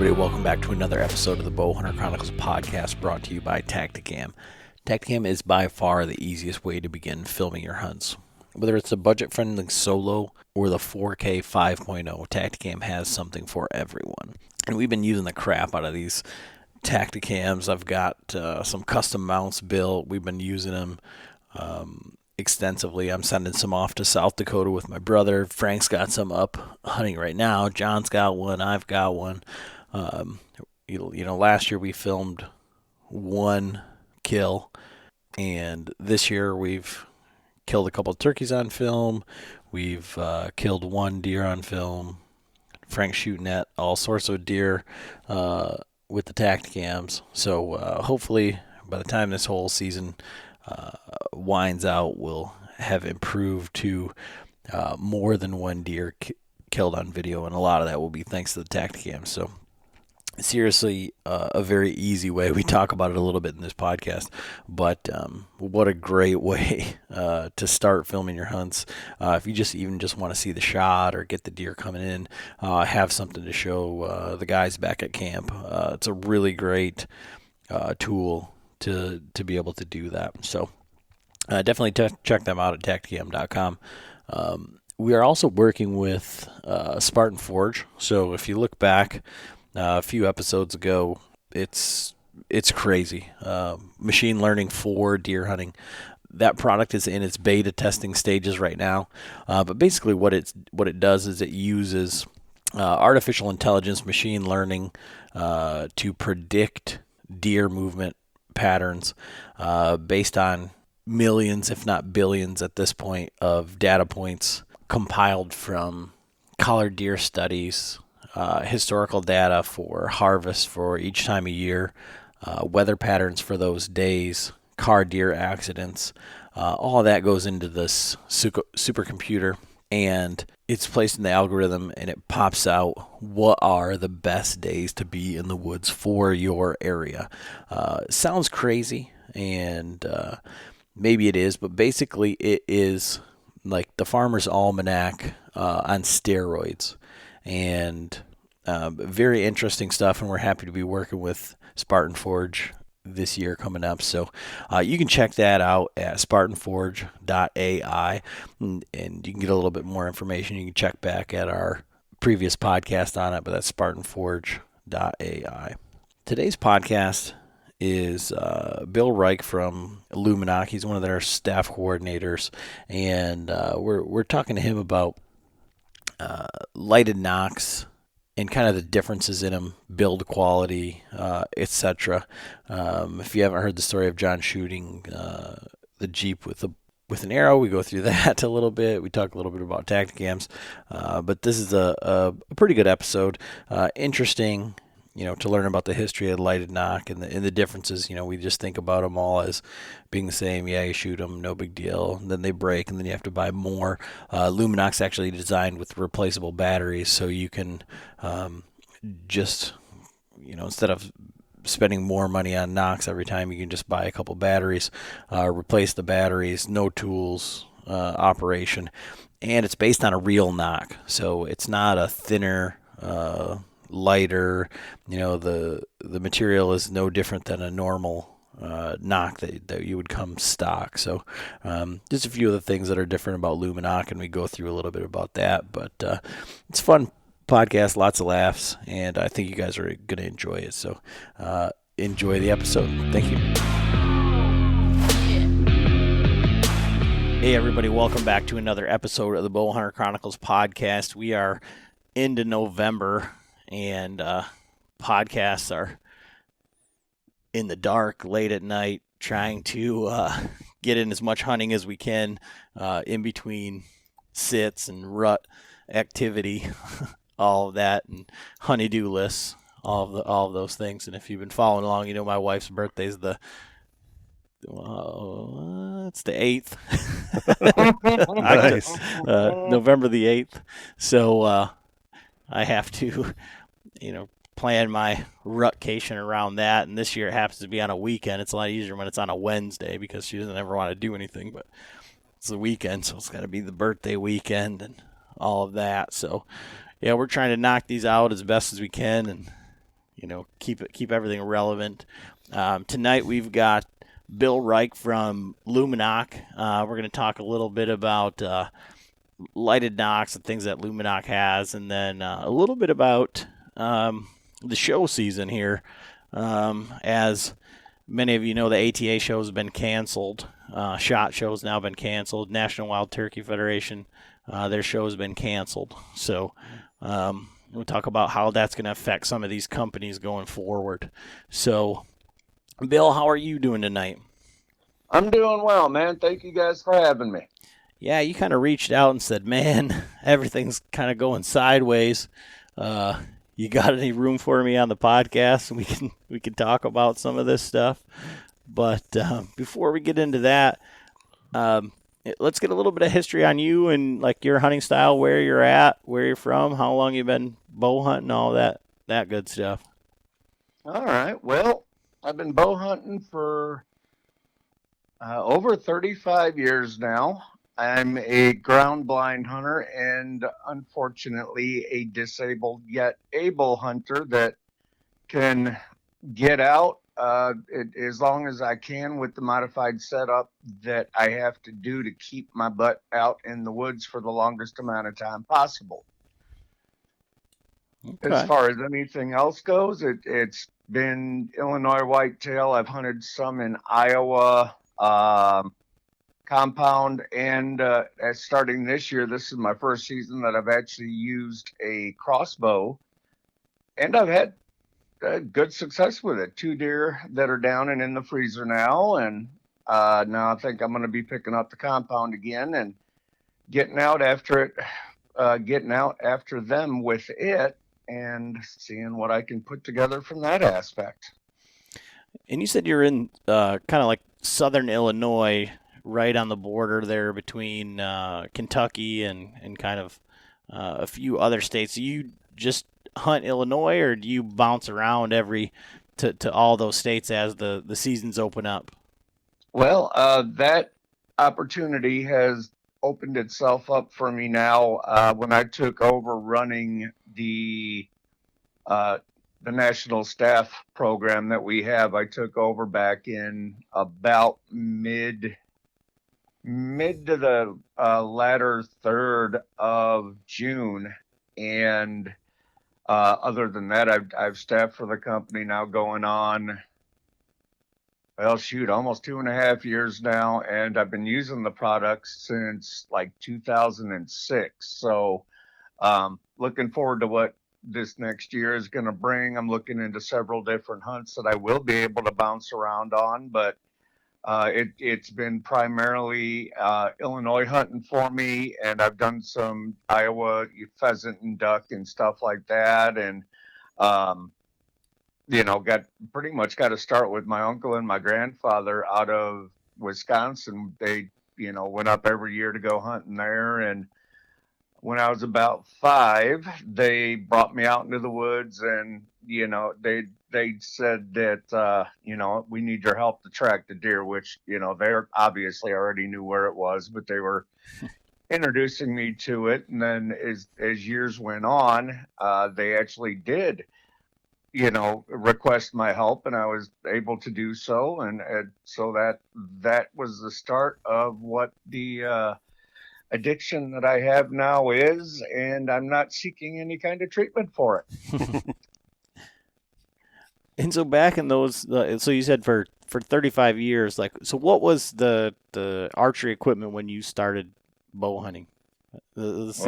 everybody. Welcome back to another episode of the Bowhunter Chronicles podcast brought to you by Tacticam. Tacticam is by far the easiest way to begin filming your hunts. Whether it's a budget-friendly solo or the 4K 5.0, Tacticam has something for everyone. And we've been using the crap out of these Tacticams. I've got some custom mounts built. We've been using them extensively. I'm sending some off to South Dakota with my brother. Frank's got some up hunting right now. John's got one. I've got one. Last year we filmed one kill, and this year we've killed a couple of turkeys on film. We've killed one deer on film. Frank's shooting at all sorts of deer with the Tacticams. So hopefully by the time this whole season winds out, we'll have improved to more than one deer killed on video, and a lot of that will be thanks to the Tacticam. So seriously, a very easy way. We talk about it a little bit in this podcast, but what a great way to start filming your hunts. If you just want to see the shot or get the deer coming in, have something to show the guys back at camp. It's a really great tool to be able to do that. So definitely check them out at tacticam.com. We are also working with Spartan Forge. So if you look back a few episodes ago, it's crazy. Machine learning for deer hunting. That product is in its beta testing stages right now. But basically what it does is it uses artificial intelligence, machine learning to predict deer movement patterns based on millions, if not billions at this point, of data points compiled from collared deer studies, historical data for harvest for each time of year, weather patterns for those days, car deer accidents. All of that goes into this supercomputer, and it's placed in the algorithm, and it pops out what are the best days to be in the woods for your area. Sounds crazy, and maybe it is, but basically it is like the Farmer's Almanac on steroids. And very interesting stuff, and we're happy to be working with Spartan Forge this year coming up. So you can check that out at spartanforge.ai, and you can get a little bit more information. You can check back at our previous podcast on it, but that's spartanforge.ai. Today's podcast is Bill Reich from Lumenok. He's one of their staff coordinators, and we're talking to him about lighted Nocks and kind of the differences in them, build quality, etc. If you haven't heard the story of John shooting the Jeep with an arrow, we go through that a little bit. We talk a little bit about Tacticams, but this is a pretty good episode. Interesting, to learn about the history of lighted Nock and the differences. We just think about them all as being the same. Yeah, you shoot them, no big deal. And then they break, and then you have to buy more. Luminok's actually designed with replaceable batteries, so you can just, instead of spending more money on Nocks every time, you can just buy a couple batteries, replace the batteries, no tools operation. And it's based on a real Nock, so it's not a thinner, lighter. The material is no different than a normal Nock that you would come stock. So just a few of the things that are different about Luminok, and we go through a little bit about that. But it's a fun podcast, lots of laughs, and I think you guys are going to enjoy it. So enjoy the episode. Thank you. Hey everybody, welcome back to another episode of the Bowhunter Chronicles podcast. We are into November, and podcasts are in the dark, late at night, trying to get in as much hunting as we can in between sits and rut activity, all of that, and honey-do lists, all of those things. And if you've been following along, my wife's birthday is it's the 8th. Nice. November the 8th. So I have to, plan my rutcation around that. And this year it happens to be on a weekend. It's a lot easier when it's on a Wednesday because she doesn't ever want to do anything, but it's the weekend, so it's got to be the birthday weekend and all of that. So, yeah, we're trying to knock these out as best as we can and keep everything relevant. Tonight we've got Bill Reich from Lumenok. We're going to talk a little bit about lighted Nocks and things that Luminok has, and then a little bit about the show season here. As many of you know, the ATA show has been canceled. SHOT show has now been canceled. National Wild Turkey Federation, their show has been canceled. So we'll talk about how that's going to affect some of these companies going forward. So, Bill, how are you doing tonight? I'm doing well, man. Thank you guys for having me. Yeah, you kind of reached out and said, man, everything's kind of going sideways. You got any room for me on the podcast? We can talk about some of this stuff. But before we get into that, let's get a little bit of history on you and like your hunting style, where you're at, where you're from, how long you've been bow hunting, all that good stuff. All right. Well, I've been bow hunting for over 35 years now. I'm a ground blind hunter and unfortunately a disabled yet able hunter that can get out as long as I can with the modified setup that I have to do to keep my butt out in the woods for the longest amount of time possible. Okay. As far as anything else goes, it's been Illinois whitetail. I've hunted some in Iowa compound, and starting this year, this is my first season that I've actually used a crossbow, and I've had good success with it. 2 deer that are down and in the freezer now, and now I think I'm going to be picking up the compound again and getting out after them with it, and seeing what I can put together from that aspect. And you said you're in kind of like southern Illinois, right on the border there between Kentucky and kind of a few other states. Do you just hunt Illinois, or do you bounce around to all those states as the seasons open up? Well, that opportunity has opened itself up for me now when I took over running the national staff program that we have. I took over back in about mid to the latter third of June, and other than that, I've staffed for the company now going on, well, shoot, almost 2.5 years now, and I've been using the products since like 2006. So looking forward to what this next year is going to bring. I'm looking into several different hunts that I will be able to bounce around on, but it's been primarily Illinois hunting for me, and I've done some Iowa pheasant and duck and stuff like that, and got to start with my uncle and my grandfather out of Wisconsin. They went up every year to go hunting there, and when I was about 5, they brought me out into the woods, and they said that we need your help to track the deer, which they obviously already knew where it was, but they were introducing me to it. And then as years went on, they actually did request my help, and I was able to do so, and so that was the start of what the addiction that I have now is, and I'm not seeking any kind of treatment for it. And so back in those, so you said for 35 years, like, so what was the archery equipment when you started bow hunting? Let's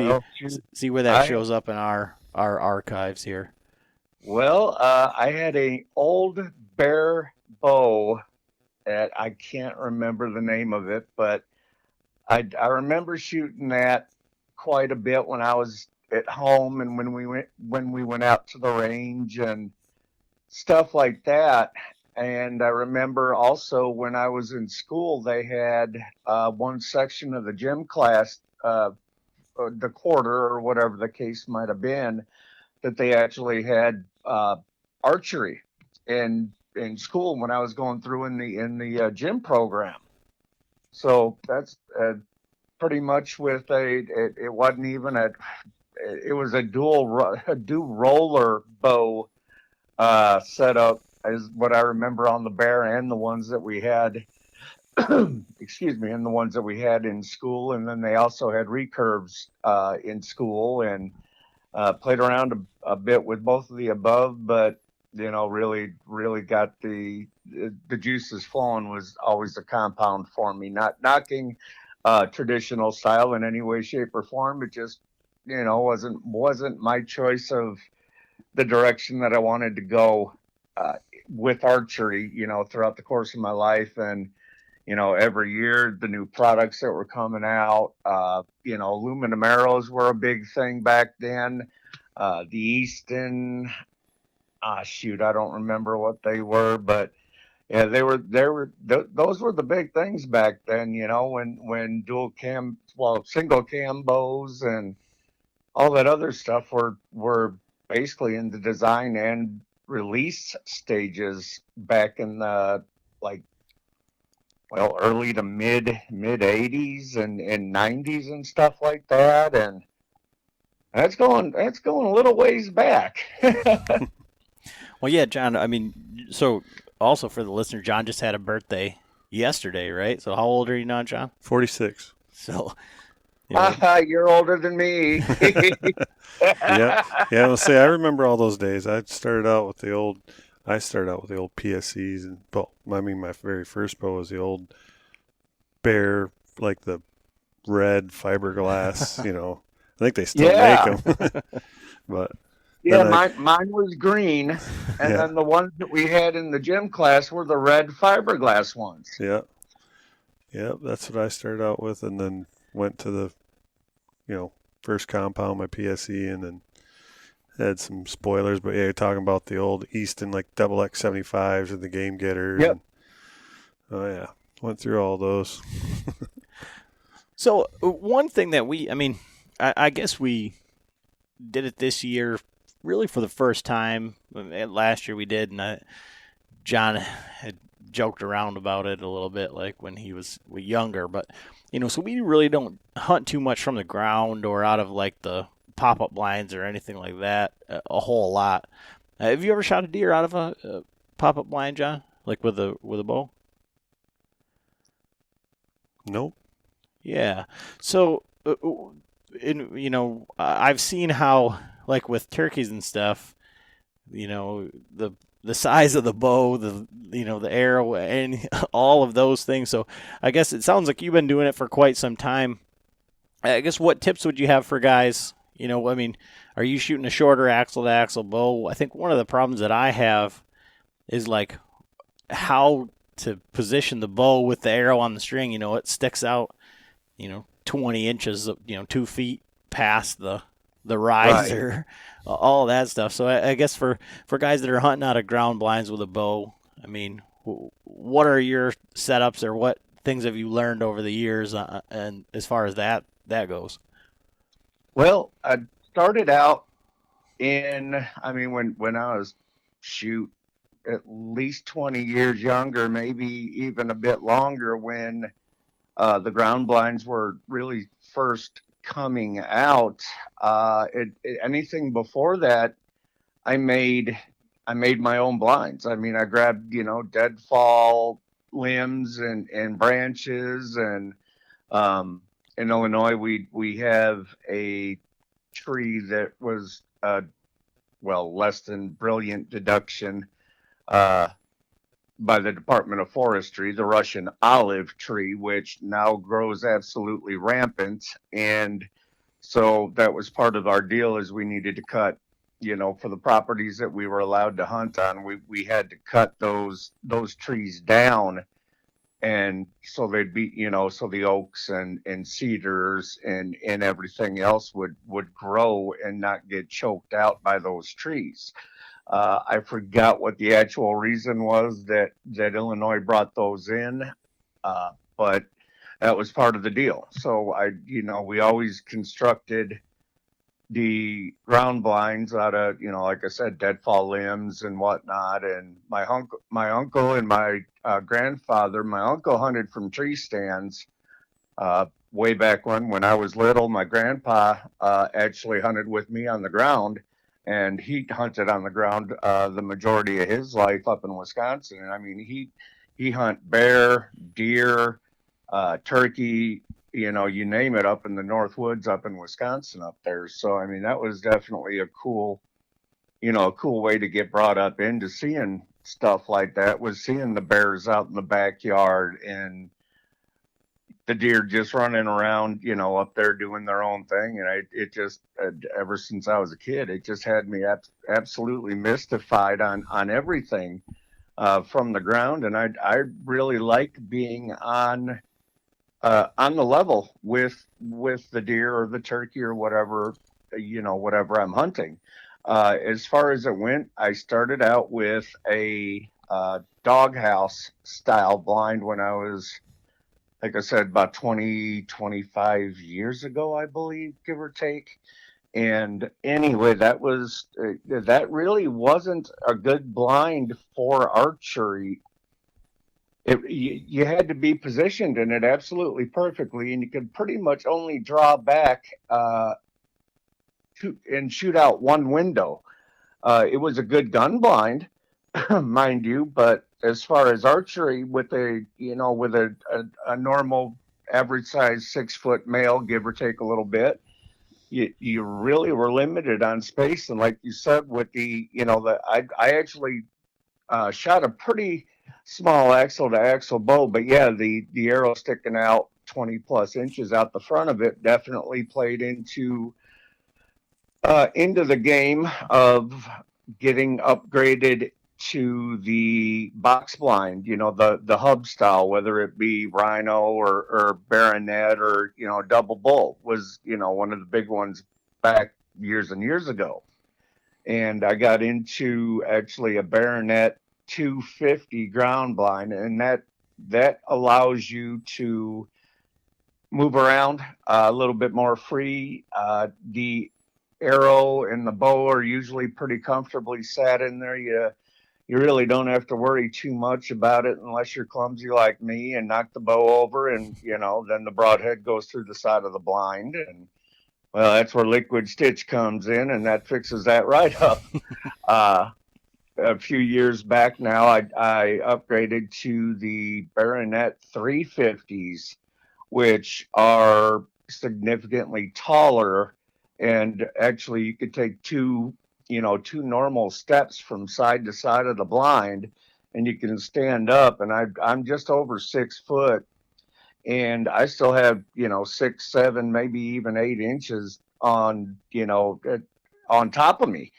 see where that shows up in our archives here. Well, I had an old bear bow that I can't remember the name of it, but I remember shooting that quite a bit when I was at home, and when we went out to the range and stuff like that. And I remember also when I was in school, they had one section of the gym class, the quarter or whatever the case might have been, that they actually had archery in school when I was going through in the gym program. So that's pretty much with it wasn't even it was a dual roller bow set up as what I remember on the bear and the ones that we had, excuse me, and the ones that we had in school. And then they also had recurves in school, and played around a bit with both of the above, but really got the juices flowing was always the compound for me. Not knocking traditional style in any way, shape, or form. It just wasn't my choice of the direction that I wanted to go with archery. Throughout the course of my life, and every year the new products that were coming out. Aluminum arrows were a big thing back then. The Easton, shoot, I don't remember what they were, but yeah, those were the big things back then. When single cam bows and all that other stuff were basically in the design and release stages back in the like early to mid 80s and 90s and stuff like that, and that's going a little ways back. Well, yeah, John. I mean, so also for the listener, John just had a birthday yesterday, right? So how old are you now, John? 46. So You're older than me. Yeah, yeah. Well, see, I remember all those days. I started out with the old PSCs, and I mean, my very first bow was the old Bear, like the red fiberglass. I think they still make them, but Yeah, mine was green, and yeah, then the ones that we had in the gym class were the red fiberglass ones. yeah, yeah. That's what I started out with, and then went to the first compound, my PSE, and then had some spoilers. But yeah, you're talking about the old Easton like double X75s and the Game Getters. Yep. Oh yeah, went through all those. So one thing that I guess we did it this year, really for the first time. Last year we did, and John had joked around about it a little bit, like when he was younger. But so we really don't hunt too much from the ground or out of like the pop-up blinds or anything like that a whole lot. Have you ever shot a deer out of a pop-up blind, John? Like with a bow? Nope. Yeah. So, I've seen how, like with turkeys and stuff, the size of the bow, the arrow, and all of those things. So, I guess it sounds like you've been doing it for quite some time. I guess what tips would you have for guys? Are you shooting a shorter axle to axle bow? I think one of the problems that I have is like how to position the bow with the arrow on the string. It sticks out 20 inches, 2 feet past the riser, right. All of that stuff. So I guess for guys that are hunting out of ground blinds with a bow, what are your setups, or what things have you learned over the years, and as far as that goes? Well, I started out when I was at least 20 years younger, maybe even a bit longer, when the ground blinds were really first coming out. Anything before that, I made my own blinds. I grabbed deadfall limbs and branches, and in Illinois we have a tree that was less than brilliant deduction by the Department of Forestry, the Russian olive tree, which now grows absolutely rampant. And so that was part of our deal, is we needed to cut, for the properties that we were allowed to hunt on, we had to cut those trees down. And so they'd be, so the oaks and cedars and everything else would grow and not get choked out by those trees. I forgot what the actual reason was that Illinois brought those in, but that was part of the deal. So we always constructed the ground blinds out of, like I said, deadfall limbs and whatnot. And my uncle and my grandfather, my uncle hunted from tree stands way back when I was little. My grandpa actually hunted with me on the ground. and he hunted on the ground the majority of his life up in Wisconsin. And I mean, he hunt bear, deer, turkey, you know, you name it, up in the North Woods up in Wisconsin up there. So I mean, that was definitely a cool way to get brought up into seeing stuff like that, was seeing the bears out in the backyard and the deer just running around, you know, up there doing their own thing. And it just, ever since I was a kid, it just had me absolutely mystified on everything from the ground. And I really like being on the level with the deer or the turkey or whatever, you know, whatever I'm hunting. As far as it went, I started out with a doghouse style blind when I was, like I said, about 25 years ago, I believe, give or take. And anyway, that really wasn't a good blind for archery. You had to be positioned in it absolutely perfectly, and you could pretty much only draw back and shoot out one window. It was a good gun blind, mind you, but as far as archery, with a normal average size 6-foot male, give or take a little bit, you really were limited on space. And like you said, with I actually shot a pretty small axle to axle bow, but yeah, the arrow sticking out 20 plus inches out the front of it definitely played into the game of getting upgraded to the box blind, you know, the hub style, whether it be rhino or baronet or, you know, double bull was, you know, one of the big ones back years and years ago. And I got into actually a baronet 250 ground blind, and that allows you to move around a little bit more free. The arrow and the bow are usually pretty comfortably sat in there. You really don't have to worry too much about it unless you're clumsy like me and knock the bow over, and you know, then the broadhead goes through the side of the blind, and well, that's where liquid stitch comes in, and that fixes that right up. A few years back now, I upgraded to the Baronet 350s, which are significantly taller, and actually you could take two normal steps from side to side of the blind, and you can stand up. And I'm just over 6 foot, and I still have 6, 7, maybe even 8 inches on top of me.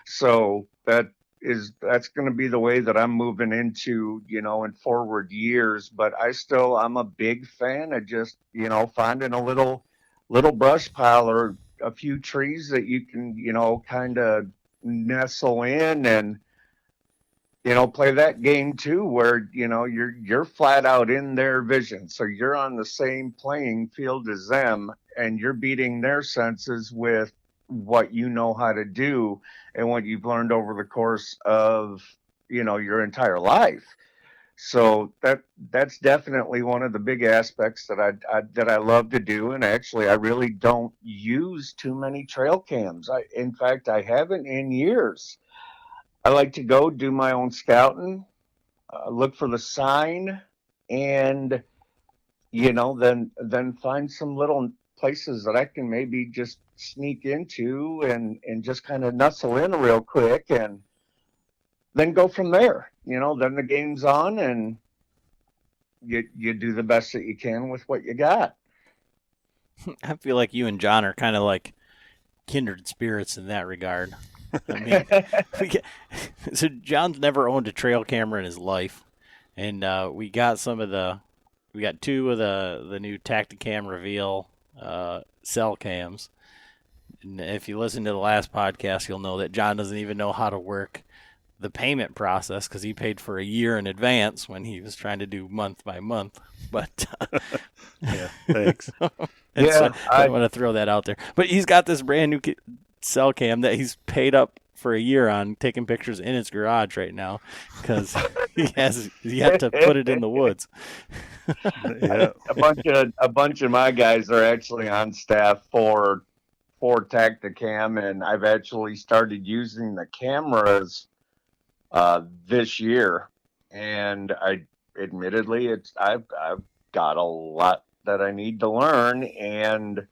So that's going to be the way that I'm moving into, in forward years. But I'm a big fan of just, finding a little brush pile or a few trees that you can, kind of nestle in and, play that game too, where, you're flat out in their vision. So you're on the same playing field as them, and you're beating their senses with what you know how to do and what you've learned over the course of, your entire life. So that's definitely one of the big aspects that I love to do. And actually, I really don't use too many trail cams. In fact, I haven't in years. I like to go do my own scouting, look for the sign, and then find some little places that I can maybe just sneak into and just kind of nuzzle in real quick, and then go from there. Then the game's on, and you do the best that you can with what you got. I feel like you and John are kind of like kindred spirits in that regard. I mean, so John's never owned a trail camera in his life, and we got two of the new Tacticam Reveal cell cams. And if you listen to the last podcast, you'll know that John doesn't even know how to work the payment process because he paid for a year in advance when he was trying to do month by month. But yeah, thanks. I want to throw that out there. But he's got this brand new cell cam that he's paid up for a year on, taking pictures in his garage right now because he has yet to put it in the woods. Yeah. A bunch of my guys are actually on staff for for Tacticam, and I've actually started using the cameras this year. And admittedly, I've got a lot that I need to learn. And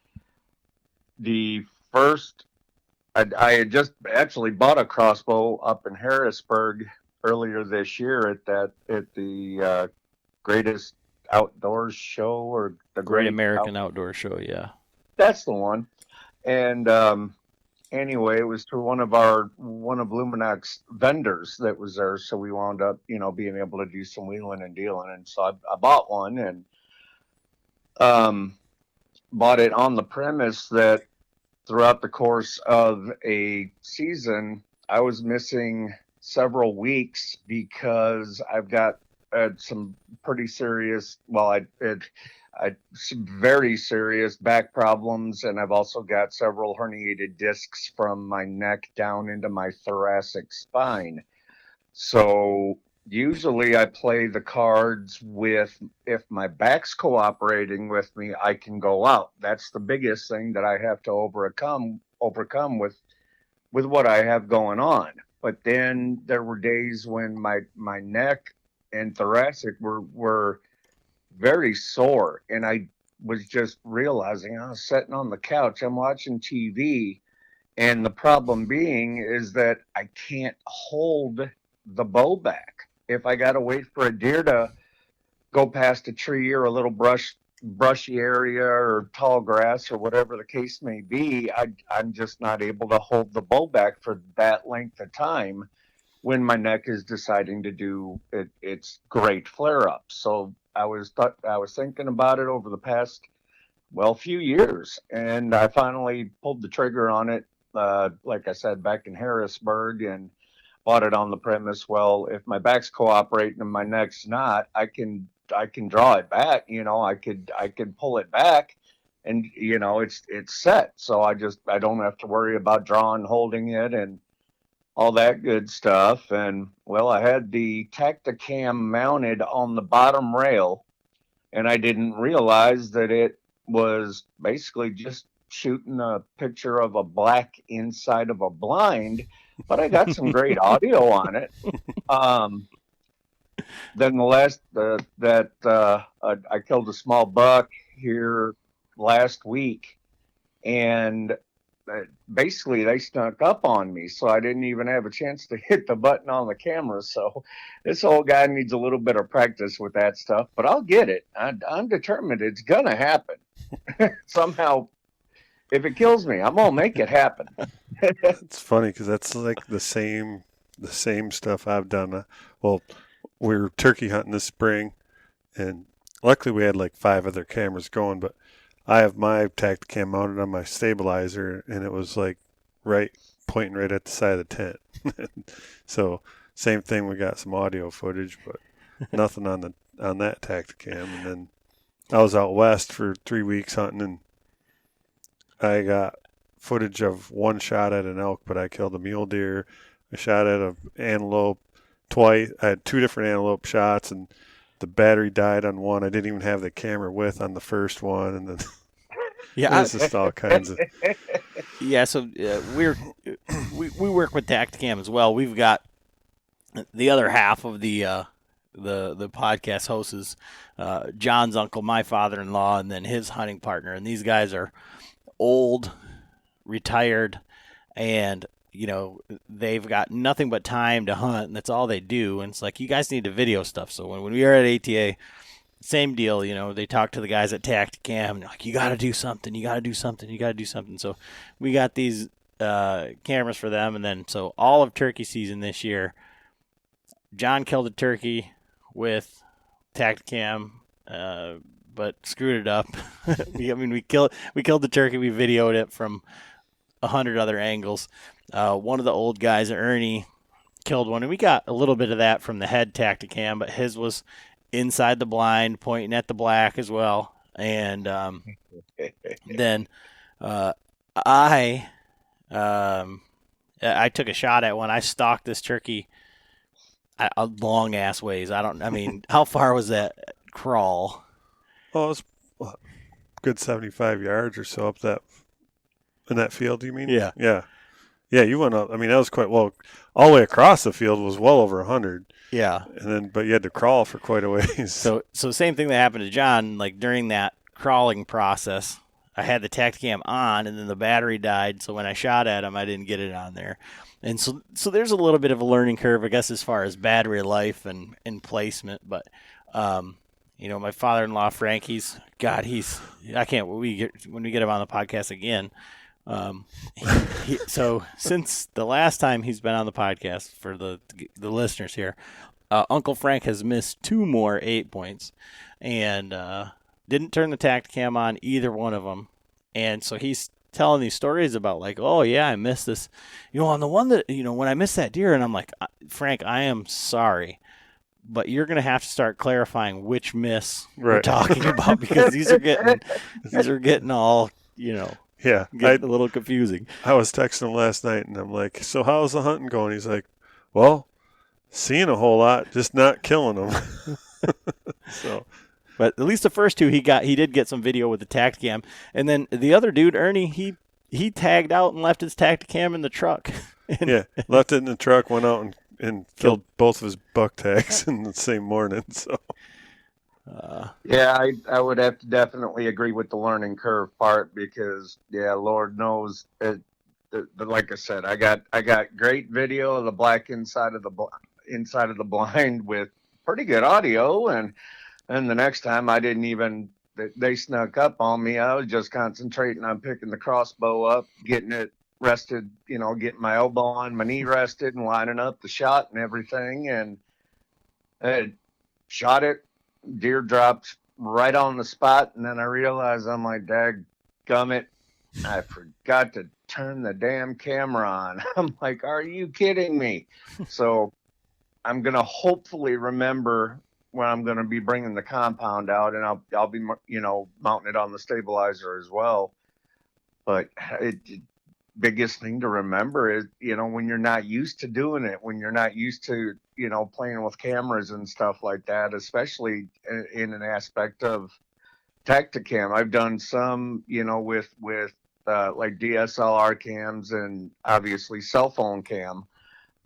the first, I had just actually bought a crossbow up in Harrisburg earlier this year at the greatest outdoors show, or the Great American Outdoor Show. Yeah. That's the one. And anyway, it was through one of Lumenok's vendors that was there, so we wound up, being able to do some wheeling and dealing. And so I bought one, and bought it on the premise that throughout the course of a season, I was missing several weeks because I've got some pretty serious, some very serious back problems, and I've also got several herniated discs from my neck down into my thoracic spine. So usually I play the cards with, if my back's cooperating with me, I can go out. That's the biggest thing that I have to overcome with what I have going on. But then there were days when my neck and thoracic were very sore, and I was just realizing I was sitting on the couch, I'm watching TV, and the problem being is that I can't hold the bow back. If I got to wait for a deer to go past a tree or a little brushy area or tall grass or whatever the case may be, I'm just not able to hold the bow back for that length of time when my neck is deciding to do its great flare up. So I was thinking about it over the past few years, and I finally pulled the trigger on it. Like I said, back in Harrisburg, and bought it on the premise, well, if my back's cooperating and my neck's not, I can draw it back. I could pull it back, and it's set. So I don't have to worry about drawing, holding it, and all that good stuff. And I had the Tacticam mounted on the bottom rail, and I didn't realize that it was basically just shooting a picture of a black inside of a blind, but I got some great audio on it. Then I killed a small buck here last week, and basically they snuck up on me, so I didn't even have a chance to hit the button on the camera. So this old guy needs a little bit of practice with that stuff, but I'll get it. I'm determined it's gonna happen. Somehow, if it kills me, I'm gonna make it happen. It's funny because that's like the same stuff I've done. We were turkey hunting this spring, and luckily we had like 5 other cameras going, but I have my Tacticam mounted on my stabilizer, and it was like pointing right at the side of the tent. So same thing, we got some audio footage, but nothing on that Tacticam. And then I was out west for 3 weeks hunting, and I got footage of one shot at an elk, but I killed a mule deer. I shot at an antelope twice. I had 2 different antelope shots, and the battery died on one. I didn't even have the camera with on the first one, and then it's just all kinds of. Yeah, so we work with Tacticam as well. We've got the other half of the podcast hosts is John's uncle, my father-in-law, and then his hunting partner. And these guys are old, retired, and they've got nothing but time to hunt, and that's all they do. And it's like, you guys need to video stuff. So when we were at ATA, same deal, they talk to the guys at Tacticam, and they're like, you got to do something, you got to do something, you got to do something. So we got these cameras for them. And then, so all of turkey season this year, John killed a turkey with Tacticam, but screwed it up. we killed the turkey. We videoed it from 100 other angles. One of the old guys, Ernie, killed one, and we got a little bit of that from the head Tacticam, but his was inside the blind, pointing at the black as well. And then I took a shot at one. I stalked this turkey a long ass ways. How far was that crawl? Oh, it was good 75 yards or so up that In that field, you mean? Yeah. Yeah. Yeah, you went up. I mean, that was quite well. All the way across the field was well over 100. Yeah. And then, but you had to crawl for quite a ways. So same thing that happened to John. Like during that crawling process, I had the Tacticam on, and then the battery died. So when I shot at him, I didn't get it on there. And so there's a little bit of a learning curve, I guess, as far as battery life and placement. But my father-in-law Frank, I can't. When we get him on the podcast again. So since the last time he's been on the podcast, for the listeners here, Uncle Frank has missed 2 more 8 points, and didn't turn the Tacticam on either one of them. And so he's telling these stories about like, oh yeah, I missed this, on the one that, when I missed that deer, and I'm like, Frank, I am sorry, but you're going to have to start clarifying which miss we're talking about, because these are getting all, Yeah, getting a little confusing. I was texting him last night, and I'm like, so how's the hunting going? He's like, well, seeing a whole lot, just not killing them. So, but at least the first 2 he did get some video with the Tacticam, and then the other dude, Ernie, he tagged out and left his Tacticam in the truck. Yeah, left it in the truck, went out and killed both of his buck tags in the same morning. So. Yeah, I would have to definitely agree with the learning curve part, because Lord knows it. Like I said, I got great video of the black inside of the blind with pretty good audio, and the next time I didn't even, they snuck up on me. I was just concentrating on picking the crossbow up, getting it rested, getting my elbow on my knee rested and lining up the shot and everything, and I shot it. Deer dropped right on the spot, and then I realized, I'm like, dadgummit, I forgot to turn the damn camera on. I'm like, are you kidding me? So I'm going to hopefully remember when I'm going to be bringing the compound out, and I'll be, mounting it on the stabilizer as well. But biggest thing to remember is, when you're not used to doing it, when you're not used to, playing with cameras and stuff like that, especially in an aspect of Tacticam. I've done some, with like DSLR cams and obviously cell phone cam,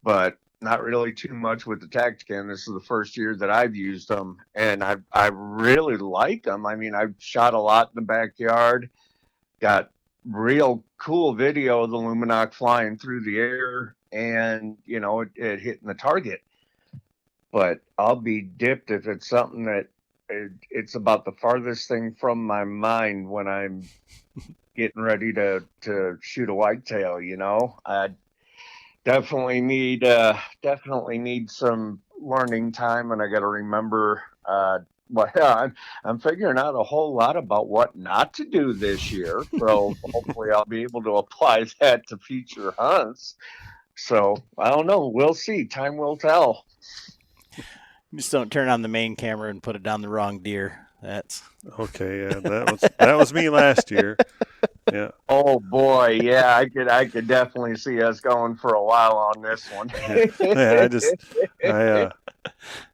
but not really too much with the Tacticam. This is the first year that I've used them, and I really like them. I mean, I've shot a lot in the backyard, got real cool video of the Lumenok flying through the air, and it hitting the target. But I'll be dipped if it's something that it's about the farthest thing from my mind when I'm getting ready to shoot a whitetail. I definitely need some learning time, and I got to remember. I'm figuring out a whole lot about what not to do this year, so hopefully I'll be able to apply that to future hunts. So I don't know. We'll see. Time will tell. Just don't turn on the main camera and put it down the wrong deer. That's okay. Yeah, that was me last year. Yeah. Oh boy, yeah, I could definitely see us going for a while on this one. I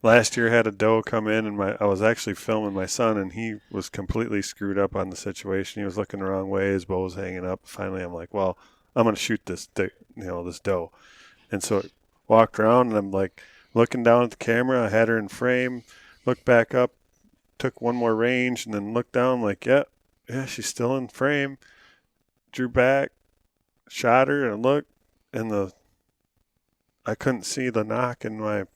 last year had a doe come in, and I was actually filming my son, and he was completely screwed up on the situation. He was looking the wrong way, his bow was hanging up. Finally, I'm like, well, I'm gonna shoot this doe, and so I walked around, and I'm like looking down at the camera. I had her in frame, looked back up, took one more range, and then looked down, like, yeah, she's still in frame. Drew back, shot her, and looked, and I couldn't see the knock in the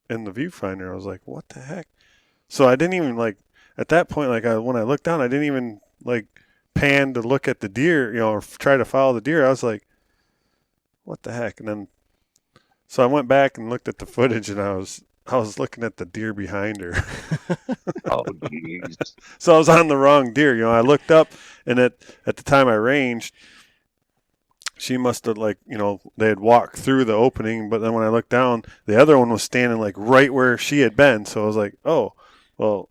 viewfinder. I was like, what the heck? So I didn't even, like, at that point, like, when I looked down, I didn't even, like, pan to look at the deer, or try to follow the deer. I was like, what the heck? And then, so I went back and looked at the footage, and I was looking at the deer behind her. Oh, geez. So I was on the wrong deer. I looked up, and at the time I ranged, she must have, like, they had walked through the opening, but then when I looked down, the other one was standing, like, right where she had been. So I was like, oh, well,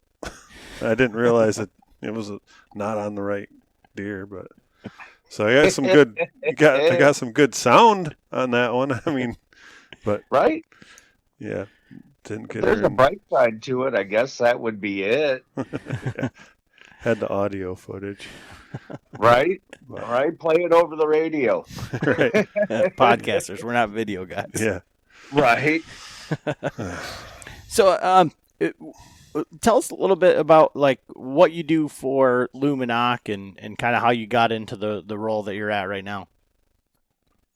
I didn't realize that it was not on the right deer, but so I got I got some good sound on that one. I mean, but right. Yeah. Didn't get There's her a bright side to it. I guess that would be it. Yeah. Had the audio footage. Right? Right? Play it over the radio. Right. Podcasters, we're not video guys. Yeah. Right. So, tell us a little bit about like what you do for Lumenok and kind of how you got into the role that you're at right now.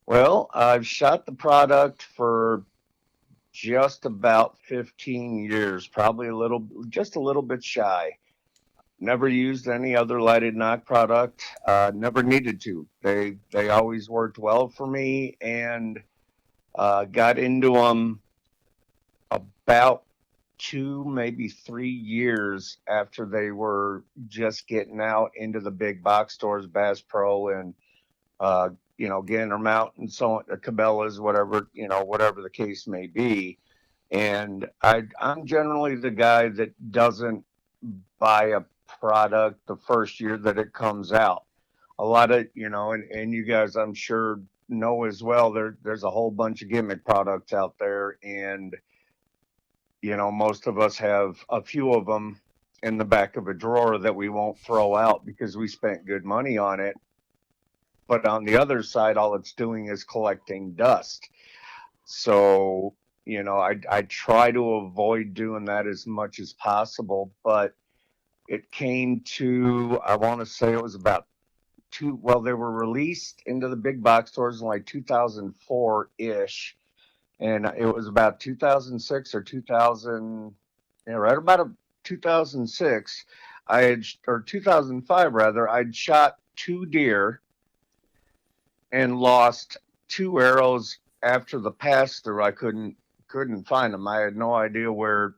Well, I've shot the product for just about 15 years, probably just a little bit shy. Never used any other lighted knock product. Never needed to. They always worked well for me, and got into them about 2, maybe 3 years after they were just getting out into the big box stores, Bass Pro and Gander Mountain, so on, Cabela's, whatever, whatever the case may be. And I'm generally the guy that doesn't buy a product the first year that it comes out. A lot of, and you guys, I'm sure, know as well, there's a whole bunch of gimmick products out there. And, most of us have a few of them in the back of a drawer that we won't throw out because we spent good money on it. But on the other side, all it's doing is collecting dust. So, I try to avoid doing that as much as possible. But it came to, I want to say it was about they were released into the big box stores in like 2004-ish. And it was about 2006 or 2000, right about 2006, or 2005 rather, I'd shot 2 deer and lost 2 arrows after the pass through. I couldn't find them. I had no idea where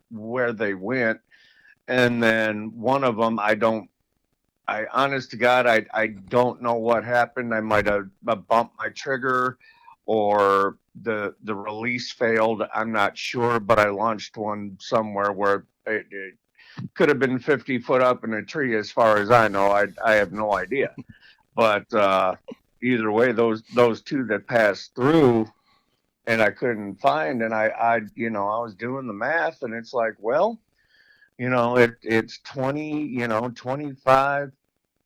they went. And then one of them, honest to God, I don't know what happened. I might have bumped my trigger, or the release failed. I'm not sure, but I launched one somewhere where it could have been 50 foot up in a tree. As far as I know, I have no idea. But either way, those 2 that passed through, and I couldn't find, and I was doing the math, and it's like, well, it's 20, 25,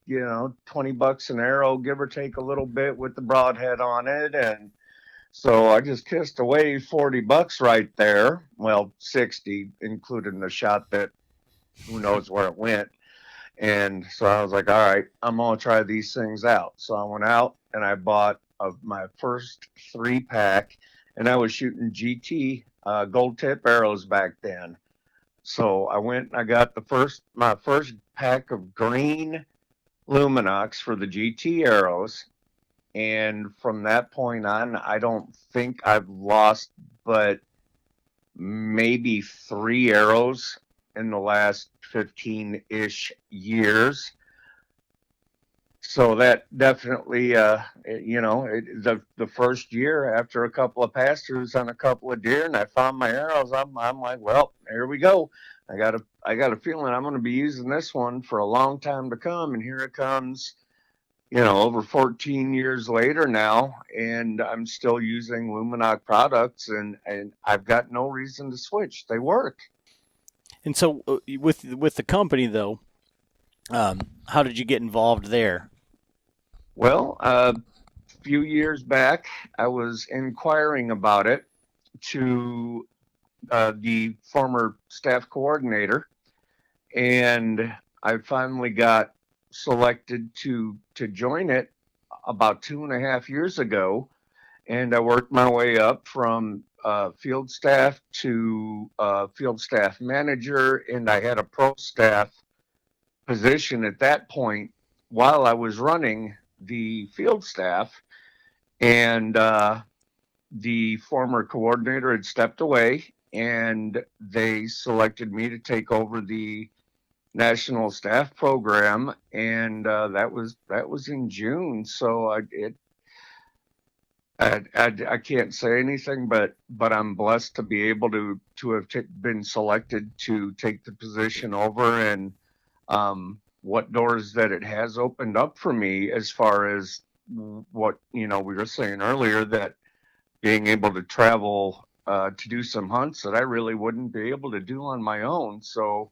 $20 an arrow, give or take a little bit with the broadhead on it. And so I just kissed away $40 right there. Well, 60, including the shot that who knows where it went. And so I was like, all right, I'm going to try these things out. So I went out and I bought my first 3-pack, and I was shooting GT gold tip arrows back then. So I went and I got my first pack of green Luminoks for the GT arrows. And from that point on, I don't think I've lost but maybe 3 arrows in the last 15-ish years. So that definitely, the first year after a couple of pass-throughs on a couple of deer, and I found my arrows, I'm like, well, here we go. I got a feeling I'm going to be using this one for a long time to come. And here it comes, over 14 years later now, and I'm still using Luminok products, and I've got no reason to switch. They work. And so with the company though, how did you get involved there? Well, a few years back, I was inquiring about it to the former staff coordinator, and I finally got selected to join it about 2.5 years ago. And I worked my way up from field staff to field staff manager, and I had a pro staff position at that point while I was running the field staff. And the former coordinator had stepped away, and they selected me to take over the national staff program, and that was in June. So I can't say anything, but I'm blessed to be able to have been selected to take the position over, and what doors that it has opened up for me, as far as what we were saying earlier, that being able to travel to do some hunts that I really wouldn't be able to do on my own. So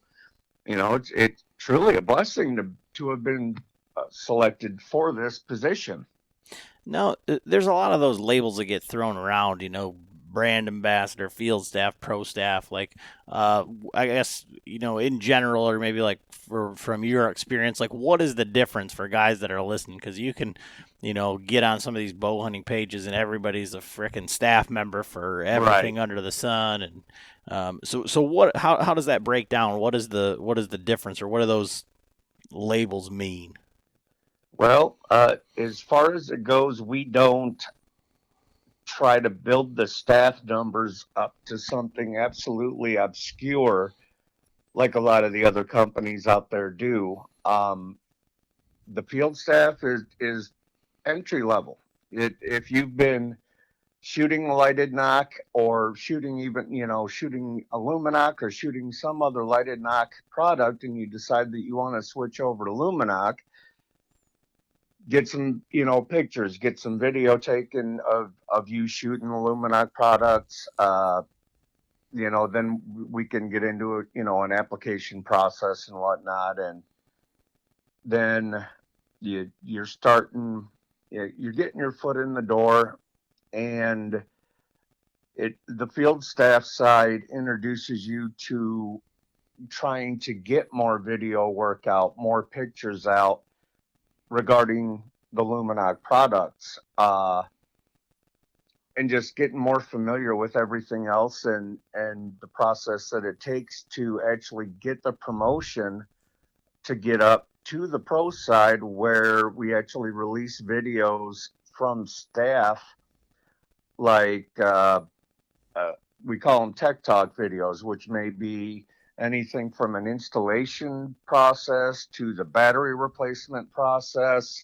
it's truly a blessing to have been selected for this position. Now, there's a lot of those labels that get thrown around, brand ambassador, field staff, pro staff. Like, I guess, in general, or maybe like from your experience, like what is the difference for guys that are listening? Because you can, get on some of these bow hunting pages and everybody's a frickin' staff member for everything Right. under the sun. And so what? How does that break down? What is the difference, or what do those labels mean? Well, as far as it goes, we don't try to build the staff numbers up to something absolutely obscure like a lot of the other companies out there do. The field staff is entry level. If you've been shooting a lighted knock or shooting shooting a Luminok or shooting some other lighted knock product and you decide that you want to switch over to Luminok, get some, pictures, get some video taken of you shooting the Luminok products. Then we can get into, an application process and whatnot. And then you're starting, you're getting your foot in the door, and the field staff side introduces you to trying to get more video work out, more pictures out regarding the Luminok products, and just getting more familiar with everything else and the process that it takes to actually get the promotion to get up to the pro side where we actually release videos from staff, like we call them tech talk videos, which may be anything from an installation process to the battery replacement process,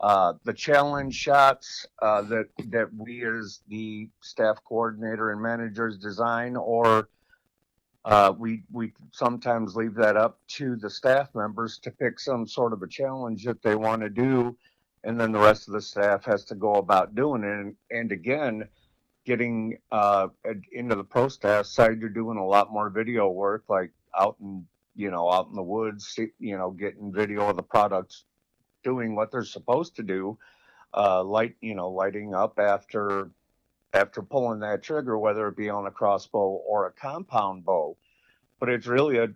the challenge shots that we as the staff coordinator and managers design, or we sometimes leave that up to the staff members to pick some sort of a challenge that they want to do, and then the rest of the staff has to go about doing it. And again, getting into the pro staff side, you're doing a lot more video work, like out in the woods, getting video of the products doing what they're supposed to do, lighting up after pulling that trigger, whether it be on a crossbow or a compound bow. But it's really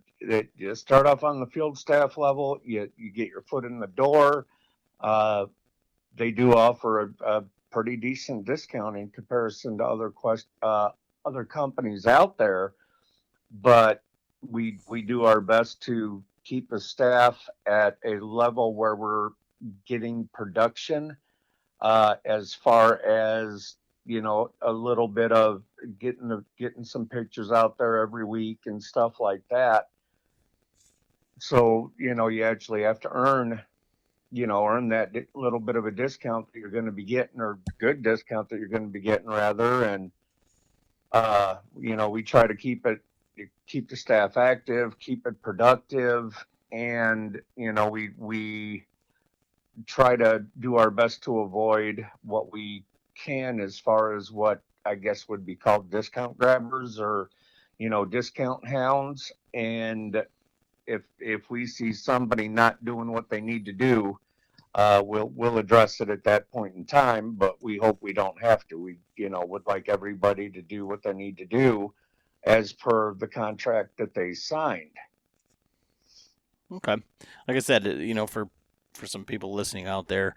you start off on the field staff level, you get your foot in the door. They do offer a pretty decent discount in comparison to other companies out there, but we do our best to keep the staff at a level where we're getting production, as far as a little bit of getting some pictures out there every week and stuff like that. So you actually have to earn that little bit of a discount that you're going to be getting, or good discount that you're going to be getting rather. And we try to keep the staff active, keep it productive, and we try to do our best to avoid what we can as far as what I guess would be called discount grabbers, or discount hounds. And if we see somebody not doing what they need to do, we'll address it at that point in time. But we hope we don't have to. We would like everybody to do what they need to do as per the contract that they signed. Okay, like I said, for some people listening out there,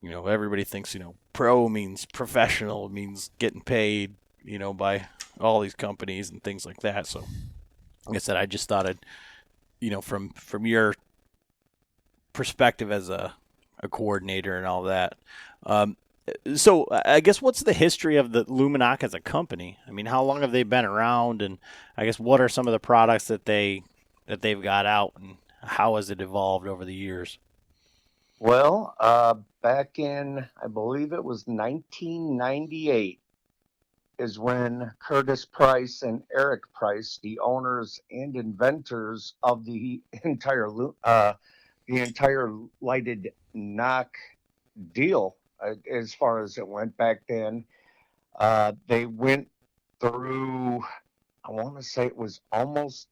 everybody thinks, pro means professional, means getting paid, by all these companies and things like that. So, like I said, I just thought from your perspective as a coordinator and all that. So I guess what's the history of the Luminok as a company? I mean, how long have they been around, and I guess what are some of the products that they've got out, and how has it evolved over the years? Well, back in, I believe it was 1998, is when Curtis Price and Eric Price, the owners and inventors of the entire lighted knock deal, as far as it went back then, they went through, I want to say it was almost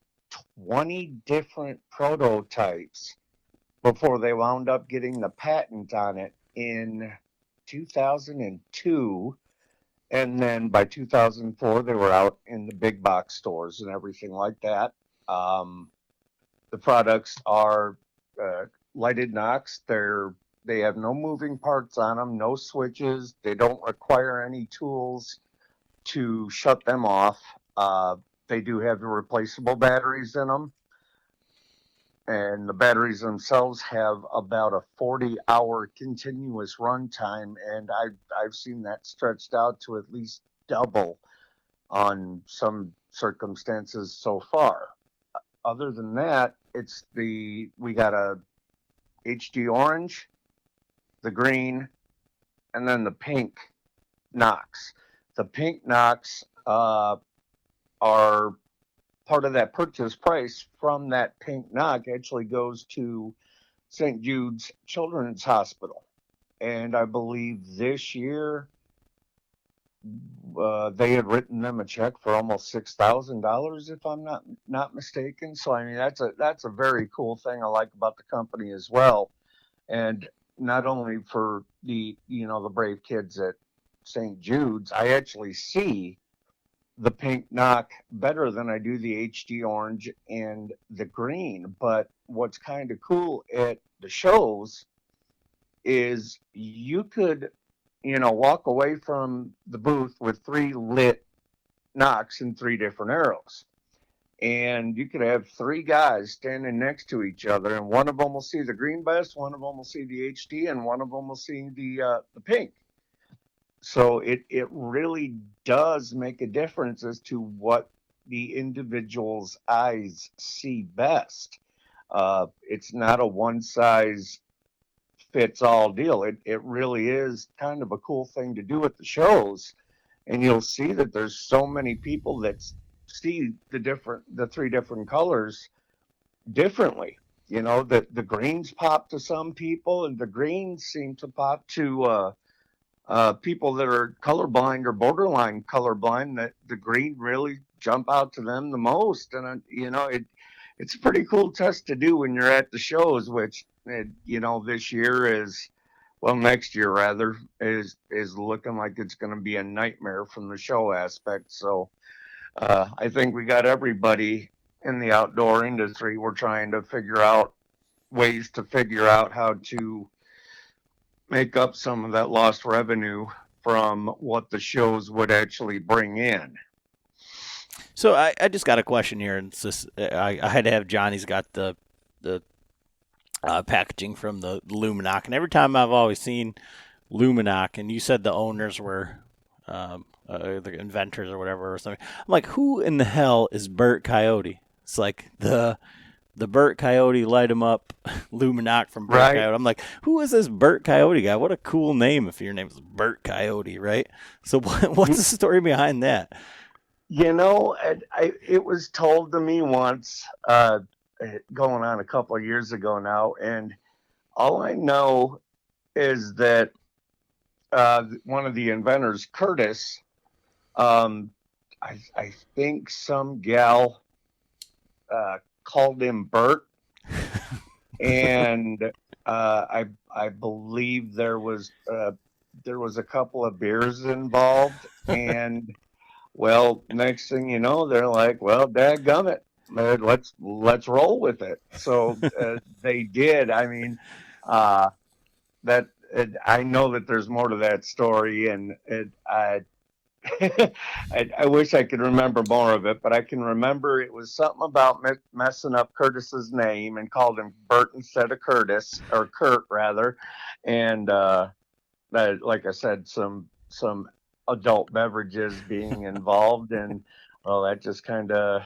20 different prototypes before they wound up getting the patent on it in 2002. And then by 2004, they were out in the big box stores and everything like that. The products are lighted Nocks. They have no moving parts on them, no switches. They don't require any tools to shut them off. They do have the replaceable batteries in them, and the batteries themselves have about a 40-hour continuous runtime, and I've seen that stretched out to at least double on some circumstances so far. Other than that, we got a HD orange, the green, and then the pink Nocks. The pink Nocks are part of that purchase price from that pink Nock actually goes to St. Jude's Children's Hospital. And I believe this year they had written them a check for almost $6,000, if I'm not mistaken. So I mean that's a very cool thing I like about the company as well. And not only for the brave kids at St. Jude's, I actually see the pink Nock better than I do the HD orange and the green. But what's kind of cool at the shows is you could, walk away from the booth with 3 lit Nocks and 3 different arrows. And you could have 3 guys standing next to each other, and one of them will see the green best, one of them will see the HD, and one of them will see the pink. So it really does make a difference as to what the individual's eyes see best. It's not a one size fits all deal. It really is kind of a cool thing to do at the shows, and you'll see that there's so many people that see the 3 different colors differently. That the greens pop to some people, and the greens seem to pop to people that are colorblind or borderline colorblind. That the green really jump out to them the most, and it's a pretty cool test to do when you're at the shows, which this year next year rather is looking like it's going to be a nightmare from the show aspect. So I think we got everybody in the outdoor industry. We're trying to figure out ways to figure out how to make up some of that lost revenue from what the shows would actually bring in. So I just got a question here, and it's just, I had to have Johnny's got the packaging from the Luminok, and every time I've always seen Luminok, and you said the owners were the inventors or whatever or something. I'm like, who in the hell is Bert Coyote? It's like the Bert Coyote light 'em up Luminok from Bert Right. Coyote. I'm like, who is this Bert Coyote guy? What a cool name if your name is Bert Coyote, right? So what's the story behind that? It was told to me once, going on a couple of years ago now, and all I know is that one of the inventors, Curtis, I think some gal called him Bert, and I believe there was a couple of beers involved, and well, next thing you know, they're like, well, dadgummit, let's roll with it. So they did. I mean, that I know that there's more to that story, and I wish I could remember more of it, but I can remember it was something about messing up Curtis's name and called him Bert instead of Curtis, or Kurt rather, and like I said, some adult beverages being involved, and well, that just kind of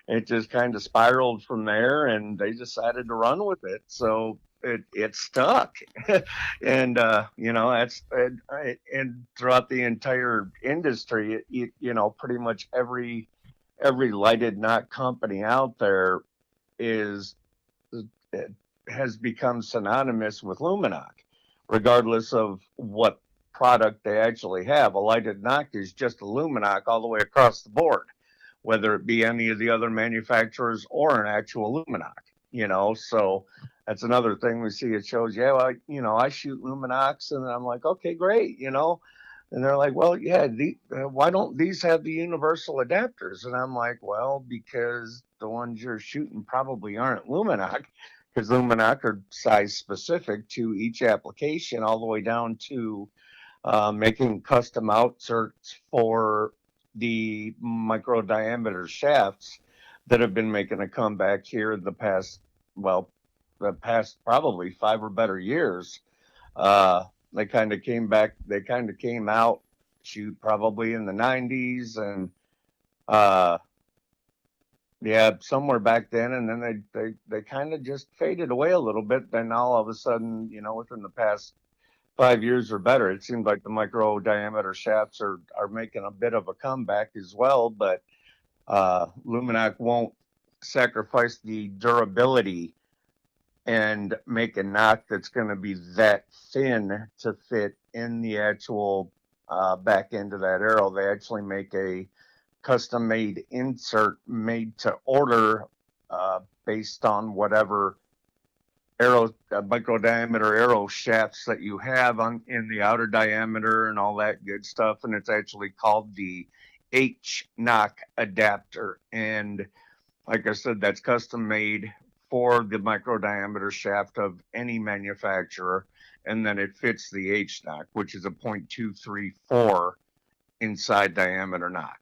it just kind of spiraled from there, and they decided to run with it. So it stuck, and that's and throughout the entire industry, pretty much every lighted knot company out there has become synonymous with Luminok, regardless of what product they actually have. A lighted knock is just a Luminok all the way across the board, whether it be any of the other manufacturers or an actual Luminok. So that's another thing we see at shows. Yeah, well, I shoot Luminoks, and I'm like, okay, great, And they're like, well, yeah, why don't these have the universal adapters? And I'm like, well, because the ones you're shooting probably aren't Luminok, because Luminok are size specific to each application, all the way down to making custom outserts for the micro diameter shafts that have been making a comeback here the past probably 5 or better years. They kind of came back. They kind of came out, shoot, probably in the 90s, and uh, yeah, somewhere back then, and then they kind of just faded away a little bit. Then all of a sudden, within the past 5 years or better, it seems like the micro diameter shafts are making a bit of a comeback as well. But Luminok won't sacrifice the durability and make a knock that's going to be that thin to fit in the actual back end of that arrow. They actually make a custom made insert made to order based on whatever arrow micro diameter arrow shafts that you have in the outer diameter and all that good stuff. And it's actually called the Nock adapter. And like I said, that's custom made for the micro diameter shaft of any manufacturer. And then it fits the Nock, which is a 0.234 inside diameter knock.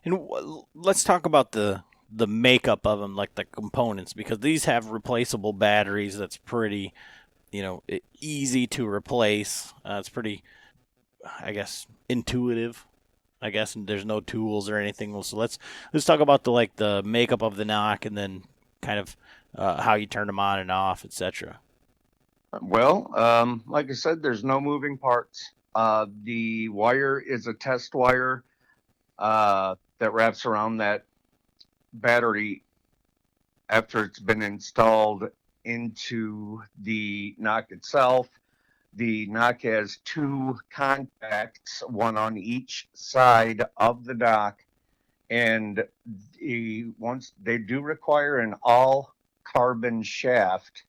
And let's talk about the makeup of them, like the components, because these have replaceable batteries. That's pretty, easy to replace. It's pretty, I guess, intuitive. I guess, and there's no tools or anything. So let's talk about the makeup of the knock, and then kind of how you turn them on and off, etc. Well, like I said, there's no moving parts. The wire is a test wire that wraps around that battery after it's been installed into the knock itself. The knock has two contacts, one on each side of the knock, and once they do require an all carbon shaft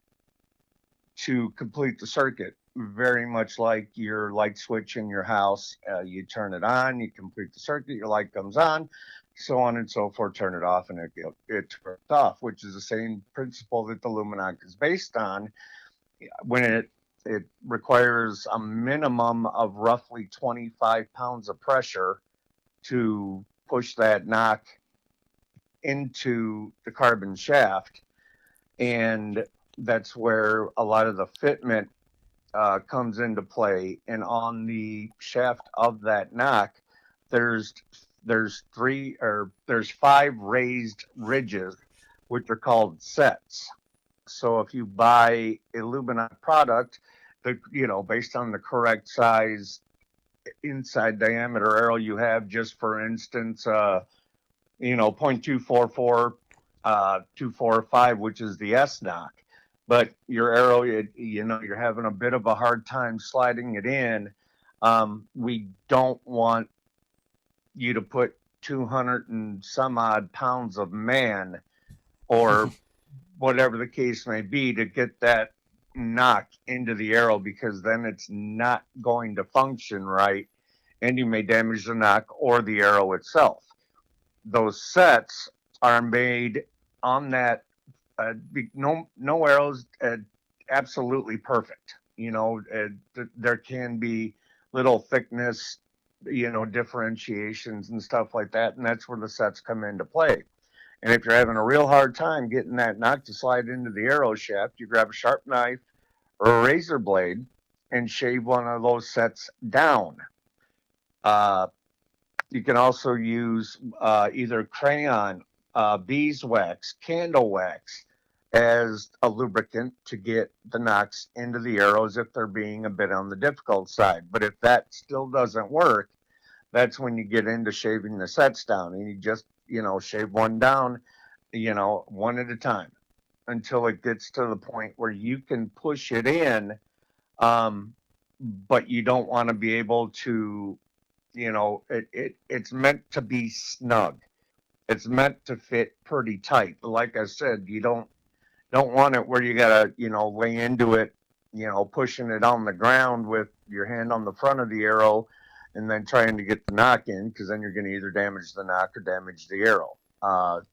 to complete the circuit, very much like your light switch in your house. You turn it on, you complete the circuit, your light comes on, so on and so forth. Turn it off, and it turns off, which is the same principle that the Luminok is based on. When it requires a minimum of roughly 25 pounds of pressure to push that knock into the carbon shaft, and that's where a lot of the fitment comes into play. And on the shaft of that knock, there's five raised ridges, which are called sets. So if you buy a Luminok product, based on the correct size inside diameter arrow you have, just for instance, 0.244, 245, which is the S knock. But your arrow, you're having a bit of a hard time sliding it in. We don't want you to put 200 and some odd pounds of man or whatever the case may be to get that knock into the arrow, because then it's not going to function right, and you may damage the knock or the arrow itself. Those sets are made on that. No arrows absolutely perfect. There can be little thickness, differentiations and stuff like that, and that's where the sets come into play. And if you're having a real hard time getting that knock to slide into the arrow shaft, you grab a sharp knife or a razor blade and shave one of those sets down. You can also use either crayon, beeswax, candle wax as a lubricant to get the knocks into the arrows if they're being a bit on the difficult side. But if that still doesn't work, that's when you get into shaving the sets down, and you just, shave one down, one at a time until it gets to the point where you can push it in. But you don't want to be able to, it's meant to be snug. It's meant to fit pretty tight. But like I said, you don't don't want it where you gotta, lay into it, pushing it on the ground with your hand on the front of the arrow, and then trying to get the knock in, because then you're going to either damage the knock or damage the arrow.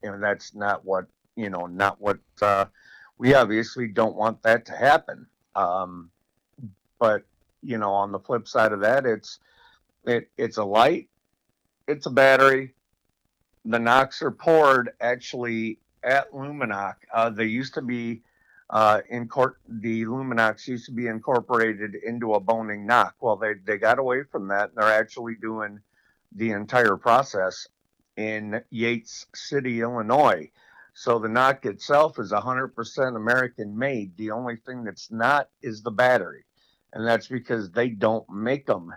And that's not what we obviously don't want that to happen. But on the flip side of that, it's a light, it's a battery. The knocks are poured actually at Lumenok. They used to be the Luminoks used to be incorporated into a boning knock. Well, they got away from that, and they're actually doing the entire process in Yates City, Illinois. So the knock itself is 100% American made. The only thing that's not is the battery, and that's because they don't make them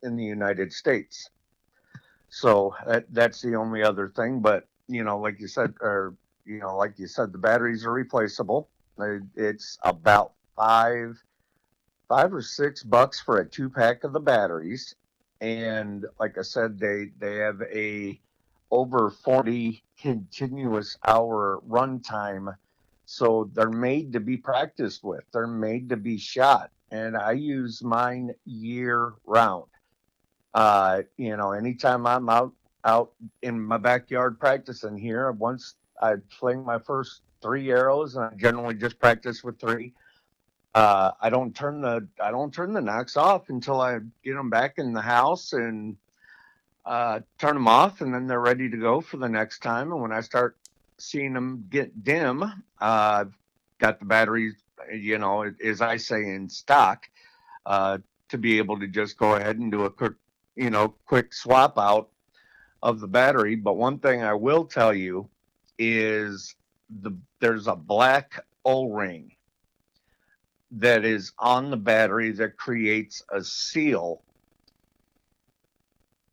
in the United States. So that's the only other thing. But like you said, the batteries are replaceable. It's about $5 or $6 for a 2-pack of the batteries, and like I said, they have a over 40 continuous hour runtime, so they're made to be practiced with. They're made to be shot, and I use mine year round. Anytime I'm out in my backyard practicing here, once I fling my first 3 arrows, and I generally just practice with 3. I don't turn the knocks off until I get them back in the house and turn them off, and then they're ready to go for the next time. And when I start seeing them get dim, I've got the batteries, as I say, in stock, to be able to just go ahead and do a quick swap out of the battery. But one thing I will tell you is there's a black O-ring that is on the battery that creates a seal,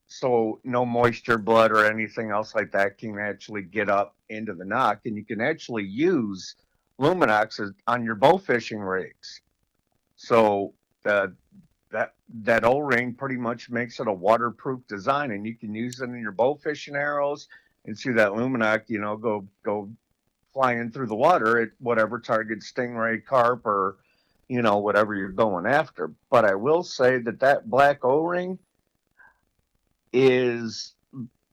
so no moisture, blood, or anything else like that can actually get up into the knock, and you can actually use Luminoks on your bow fishing rigs. So that O-ring pretty much makes it a waterproof design, and you can use it in your bow fishing arrows and see that Luminok, go flying through the water at whatever target, stingray, carp, or whatever you're going after. But I will say that black O-ring is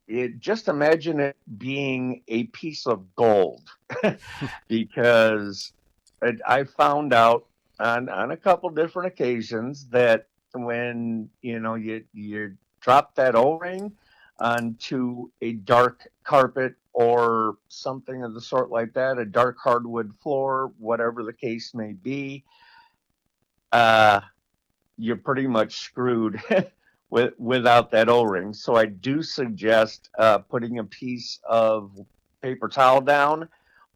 it. Just imagine it being a piece of gold, because I found out on a couple different occasions that when you drop that O-ring onto a dark carpet or something of the sort like that, a dark hardwood floor, whatever the case may be, you're pretty much screwed without that O-ring. So I do suggest putting a piece of paper towel down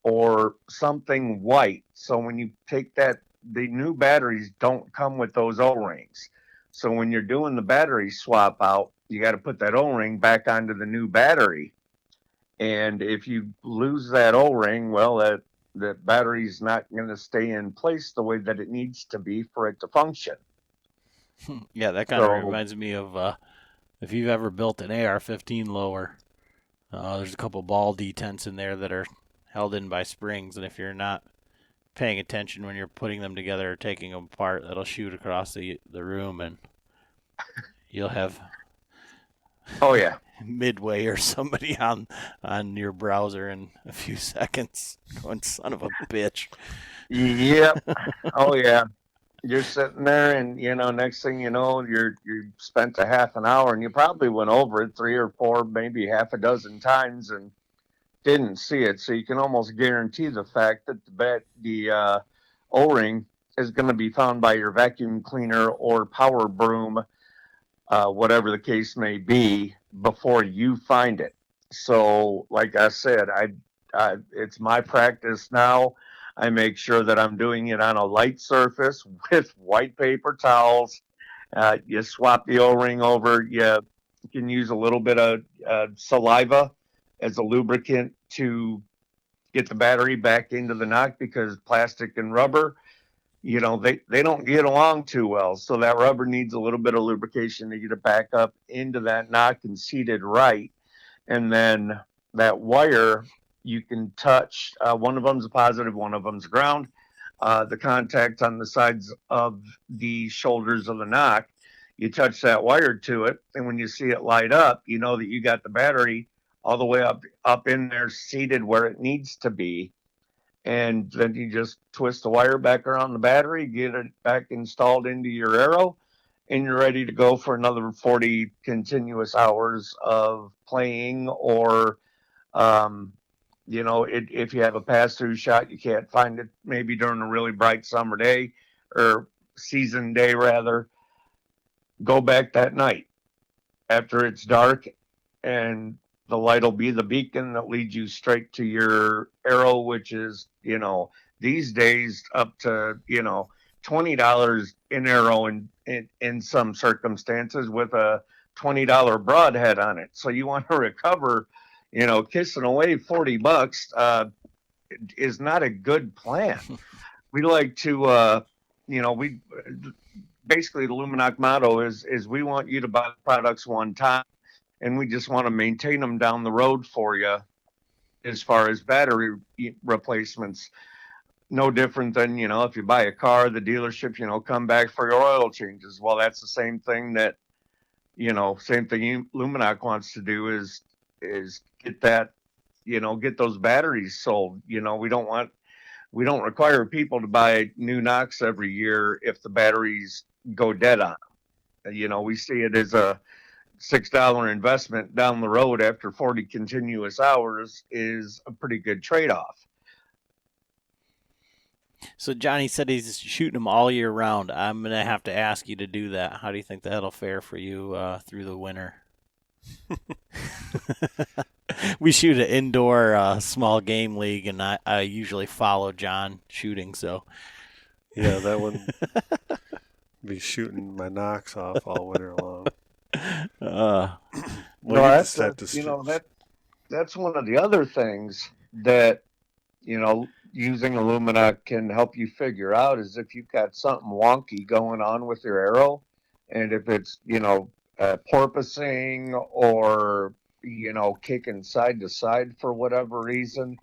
or something white. So when you take the new batteries don't come with those O-rings. So when you're doing the battery swap out, you got to put that O-ring back onto the new battery. And if you lose that O-ring, well, that battery's not going to stay in place the way that it needs to be for it to function. Yeah, that kind of reminds me of if you've ever built an AR-15 lower, there's a couple ball detents in there that are held in by springs, and if you're not paying attention when you're putting them together or taking them apart, that'll shoot across the room, and you'll have Midway or somebody on your browser in a few seconds going, son of a bitch. Yep. Oh yeah. You're sitting there, and next thing you know, you spent a half an hour, and you probably went over it 3 or 4, maybe half a dozen times, and didn't see it. So you can almost guarantee the fact that the O-ring is going to be found by your vacuum cleaner or power broom, whatever the case may be, before you find it. So, like I said, it's my practice now. I make sure that I'm doing it on a light surface with white paper towels. You swap the O-ring over. You can use a little bit of saliva as a lubricant to get the battery back into the knock, because plastic and rubber, they don't get along too well. So that rubber needs a little bit of lubrication to get it back up into that knock and seated right. And then that wire, you can touch. One of them's a positive, one of them's ground. The contact on the sides of the shoulders of the Nock, you touch that wire to it, and when you see it light up, you know that you got the battery all the way up in there, seated where it needs to be. And then you just twist the wire back around the battery, get it back installed into your arrow, and you're ready to go for another 40 continuous hours of playing. Or if you have a pass-through shot, you can't find it maybe during a really bright summer day or season day rather, go back that night after it's dark, and the light will be the beacon that leads you straight to your arrow, which is, these days up to, $20 an arrow in some circumstances with a $20 broadhead on it. So you want to recover, kissing away $40 is not a good plan. We like to, we basically the Lumenok motto is we want you to buy the products one time, and we just want to maintain them down the road for you as far as battery replacements. No different than, if you buy a car, the dealership, come back for your oil changes. Well, that's the same thing that, same thing Luminok wants to do is get that, get those batteries sold. We don't require people to buy new Nocks every year if the batteries go dead on them. We see it as a $6 investment down the road after 40 continuous hours is a pretty good trade-off. So Johnny said he's shooting them all year round. I'm going to have to ask you to do that. How do you think that'll fare for you through the winter? We shoot an indoor small game league, and I usually follow John shooting. So yeah, that would be shooting my Nocks off all winter long. That's one of the other things that using a Luminok can help you figure out is if you've got something wonky going on with your arrow, and if it's porpoising or kicking side to side for whatever reason,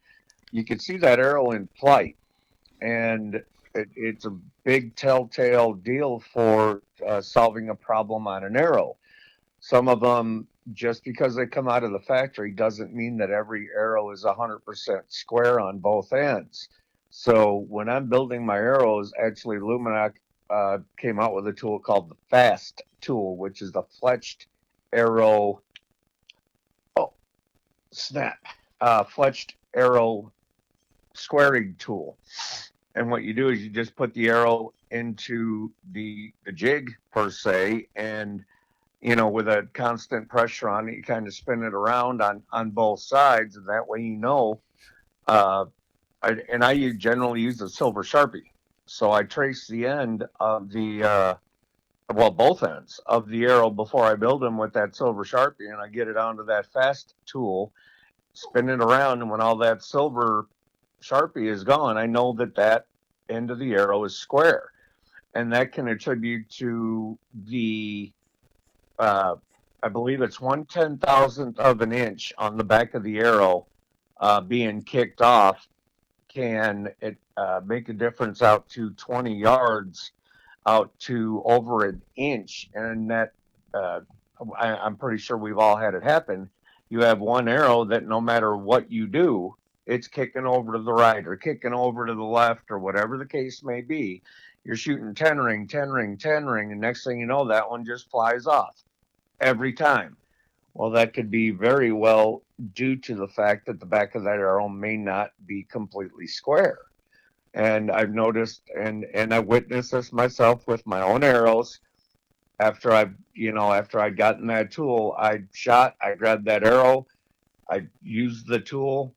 you can see that arrow in flight, and it's a big telltale deal for solving a problem on an arrow. Some of them, just because they come out of the factory, doesn't mean that every arrow is 100% square on both ends. So when I'm building my arrows, actually Lumenok came out with a tool called the FAST tool, which is the Fletched arrow. Fletched arrow squaring tool. And what you do is you just put the arrow into the jig per se, and with a constant pressure on it, you kind of spin it around on both sides, and that way I generally use a silver Sharpie. So I trace the end of both ends of the arrow before I build them with that silver Sharpie, and I get it onto that FAST tool, spin it around, and when all that silver Sharpie is gone, I know that end of the arrow is square. And that can attribute to the I believe it's 1/10,000th of an inch on the back of the arrow being kicked off. Can it make a difference out to 20 yards, out to over an inch? And that I'm pretty sure we've all had it happen. You have one arrow that no matter what you do, it's kicking over to the right or kicking over to the left or whatever the case may be. You're shooting 10 ring, 10 ring, 10 ring, and next thing you know, that one just flies off every time. Well, that could be very well due to the fact that the back of that arrow may not be completely square. And I've noticed and I witnessed this myself with my own arrows. After I'd gotten that tool, I grabbed that arrow, I used the tool,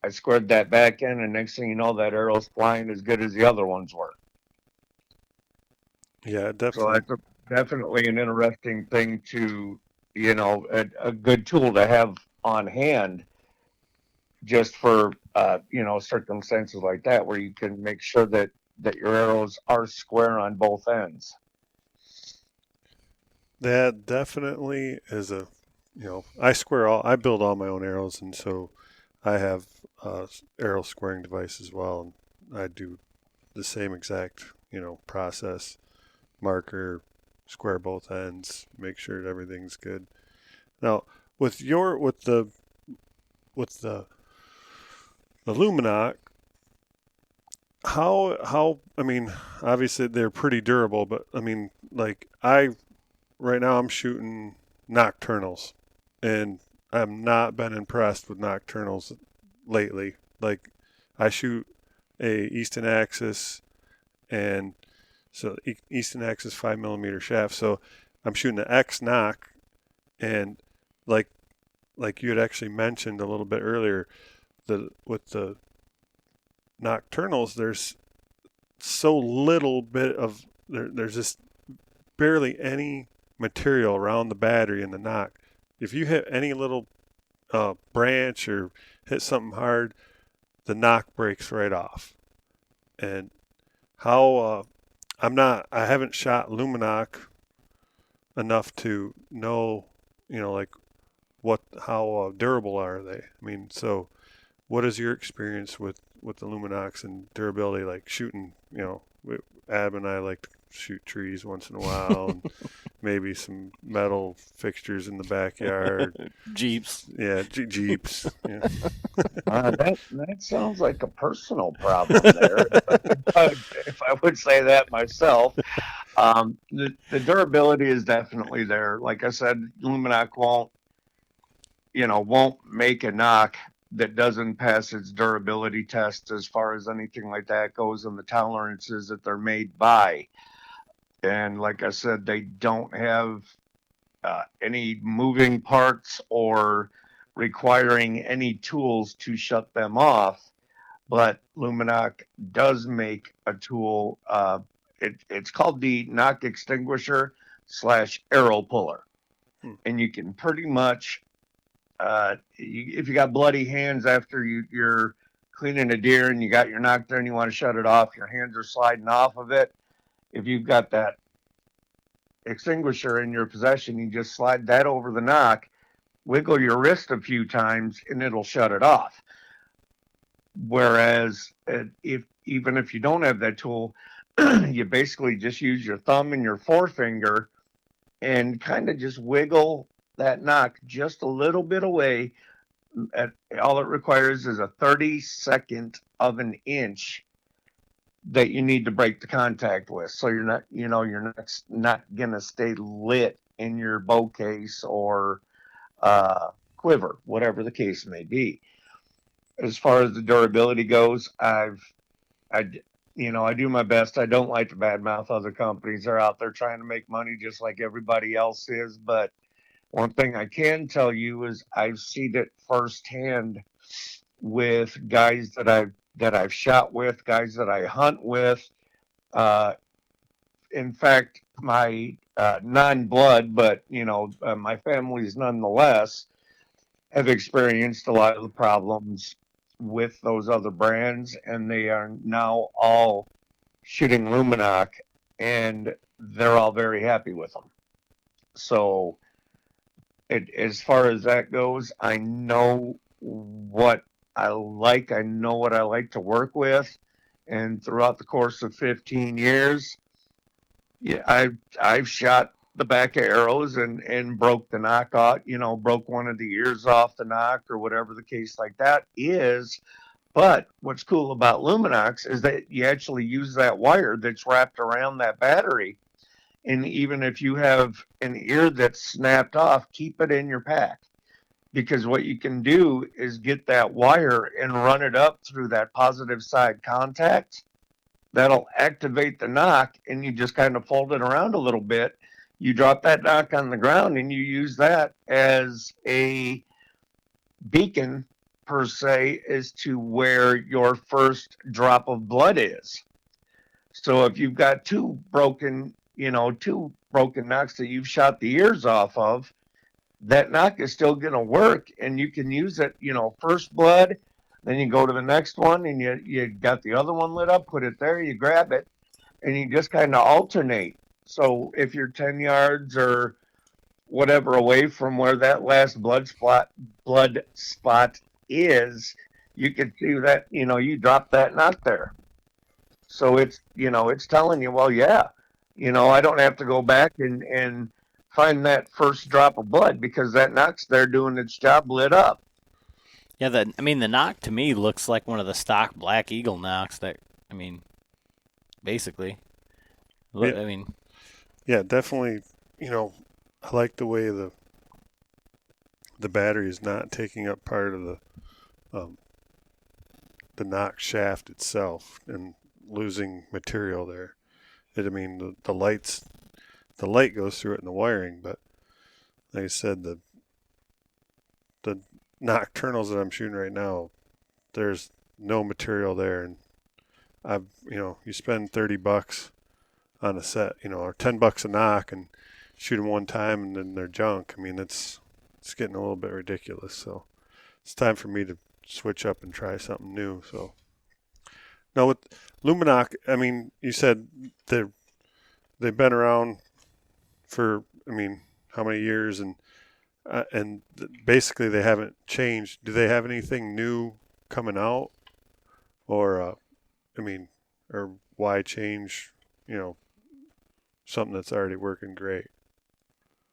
I squared that back in, and next thing you know, that arrow's flying as good as the other ones were. Yeah, definitely. So that's definitely an interesting thing to, a good tool to have on hand, just for circumstances like that, where you can make sure that your arrows are square on both ends. That definitely is I build all my own arrows, and so I have arrow squaring device as well, and I do the same exact process. Marker, square both ends, make sure that everything's good. Now, with the Luminok, how I mean, obviously they're pretty durable, but I mean, like right now I'm shooting nocturnals, and I've not been impressed with nocturnals lately. Like I shoot a Easton Axis, and so Easton Axis 5mm shaft. So I'm shooting an X Nock, and like you had actually mentioned a little bit earlier, with the nocturnals, there's so little bit of there's just barely any material around the battery in the Nock. If you hit any little branch or hit something hard, the Nock breaks right off. And how I haven't shot Lumenok enough to know, like how durable are they? I mean, so what is your experience with the Luminoks and durability? Like shooting, Ab and I like to shoot trees once in a while, and maybe some metal fixtures in the backyard. Jeeps. Yeah, Jeeps. Yeah. That sounds like a personal problem there. If I would say that myself, the durability is definitely there. Like I said, Luminok won't make a Nock that doesn't pass its durability test as far as anything like that goes, and the tolerances that they're made by. And like I said, they don't have any moving parts or requiring any tools to shut them off. But Luminok does make a tool. It's called the Nock Extinguisher / Arrow Puller. And you can pretty much, if you got bloody hands after you're cleaning a deer and you got your Nock there and you want to shut it off, your hands are sliding off of it. If you've got that extinguisher in your possession, you just slide that over the Nock, wiggle your wrist a few times, and it'll shut it off. Whereas even if you don't have that tool, you basically just use your thumb and your forefinger and kind of just wiggle that Nock just a little bit away. All it requires is a 32nd of an inch that you need to break the contact with, so you're not gonna stay lit in your bow case or quiver, whatever the case may be. As far as the durability goes, I do my best. I don't like to badmouth other companies. They're out there trying to make money just like everybody else is. But one thing I can tell you is I've seen it firsthand with guys that I've shot with, guys that I hunt with. In fact, my non-blood, but my family's nonetheless, have experienced a lot of the problems with those other brands, and they are now all shooting Luminok, and they're all very happy with them. So, as far as that goes, I know what I like. I know what I like to work with, and throughout the course of 15 years, yeah, I've shot the back of arrows and broke the Nock off, broke one of the ears off the Nock or whatever the case like that is. But what's cool about Luminox is that you actually use that wire that's wrapped around that battery. And even if you have an ear that's snapped off, keep it in your pack. Because what you can do is get that wire and run it up through that positive side contact. That'll activate the Nock, and you just kind of fold it around a little bit. You drop that Nock on the ground, and you use that as a beacon, per se, as to where your first drop of blood is. So if you've got two broken Nocks that you've shot the ears off of, that Nock is still going to work, and you can use it, first blood. Then you go to the next one, and you got the other one lit up, put it there, you grab it, and you just kind of alternate. So if you're 10 yards or whatever away from where that last blood spot is, you can see that, you drop that knot there. So it's telling you, well, yeah, I don't have to go back and find that first drop of blood because that knot's there doing its job lit up. Yeah, the Nock to me looks like one of the stock Black Eagle Nocks that, I mean, basically. Yeah, I mean, yeah, definitely. I like the way the battery is not taking up part of um, the knock shaft itself and losing material there. I mean, the light goes through it in the wiring, but like I said, the nocturnals that I'm shooting right now, there's no material there, and you spend $30 on a set, or $10 a knock, and shoot them one time, and then they're junk. I mean, it's getting a little bit ridiculous. So it's time for me to switch up and try something new. So now with Luminok, I mean, you said they've been around for, I mean, how many years, and basically they haven't changed. Do they have anything new coming out, or I mean, or why change? Something that's already working great.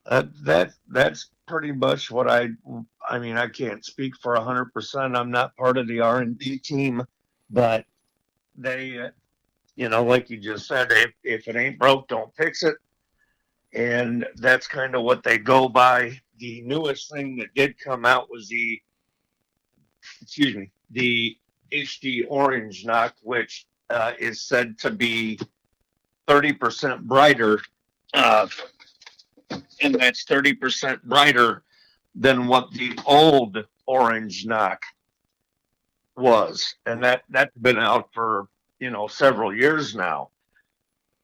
That's pretty much what I mean. I can't speak for 100%. I'm not part of the R&D team, but they, like you just said, if it ain't broke, don't fix it. And that's kind of what they go by. The newest thing that did come out was the HD Orange Knock, which is said to be 30% brighter, uh, and that's 30% brighter than what the old Orange Knock was, and that's been out for several years now.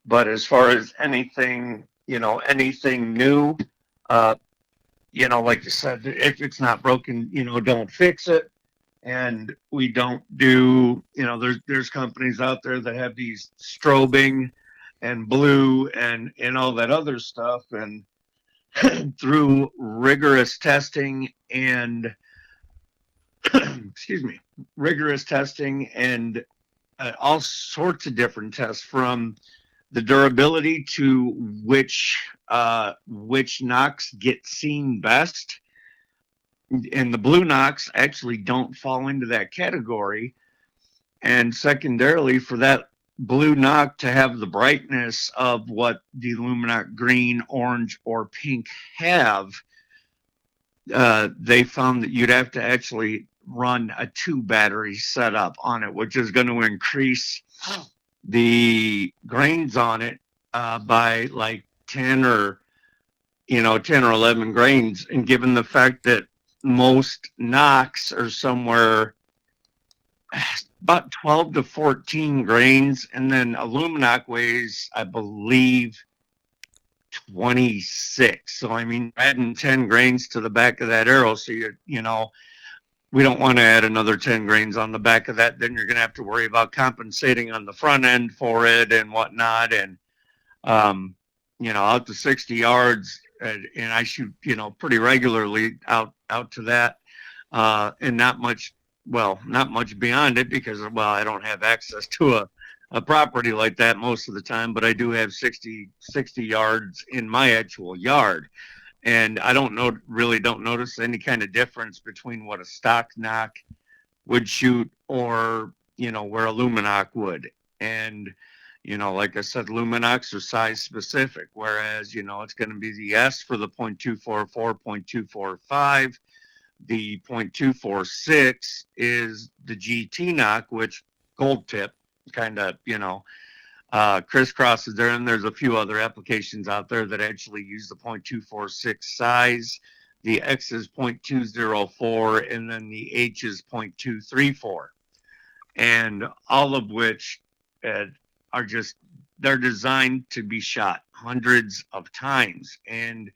But as far as anything new, uh, like you said, if it's not broken, don't fix it. And we don't do, there's companies out there that have these strobing and blue and all that other stuff, and through rigorous testing and excuse me, rigorous testing and all sorts of different tests, from the durability to which knocks get seen best. And the blue knocks actually don't fall into that category. And secondarily, for that blue knock to have the brightness of what the Luminok green, orange, or pink have, they found that you'd have to actually run a 2 battery setup on it, which is going to increase the grains on it by like 10 or 11 grains. And given the fact that most knocks are somewhere about 12 to 14 grains, and then a Luminok weighs, I believe, 26. So I mean, adding 10 grains to the back of that arrow, so we don't want to add another 10 grains on the back of that. Then you're going to have to worry about compensating on the front end for it and whatnot. And, out to 60 yards, and I shoot, pretty regularly out to that, and not much beyond it because, I don't have access to a property like that most of the time, but I do have 60 yards in my actual yard. And I don't notice any kind of difference between what a stock knock would shoot or, where a Luminok would. And, like I said, Luminoks are size specific, whereas, it's going to be the S for the 0.244, 0.245. The 0.246 is the GT knock, which gold tip kind of, crisscrosses there, and there's a few other applications out there that actually use the 0.246 size. The X is 0.204, and then the H is 0.234, and all of which are just, they're designed to be shot hundreds of times and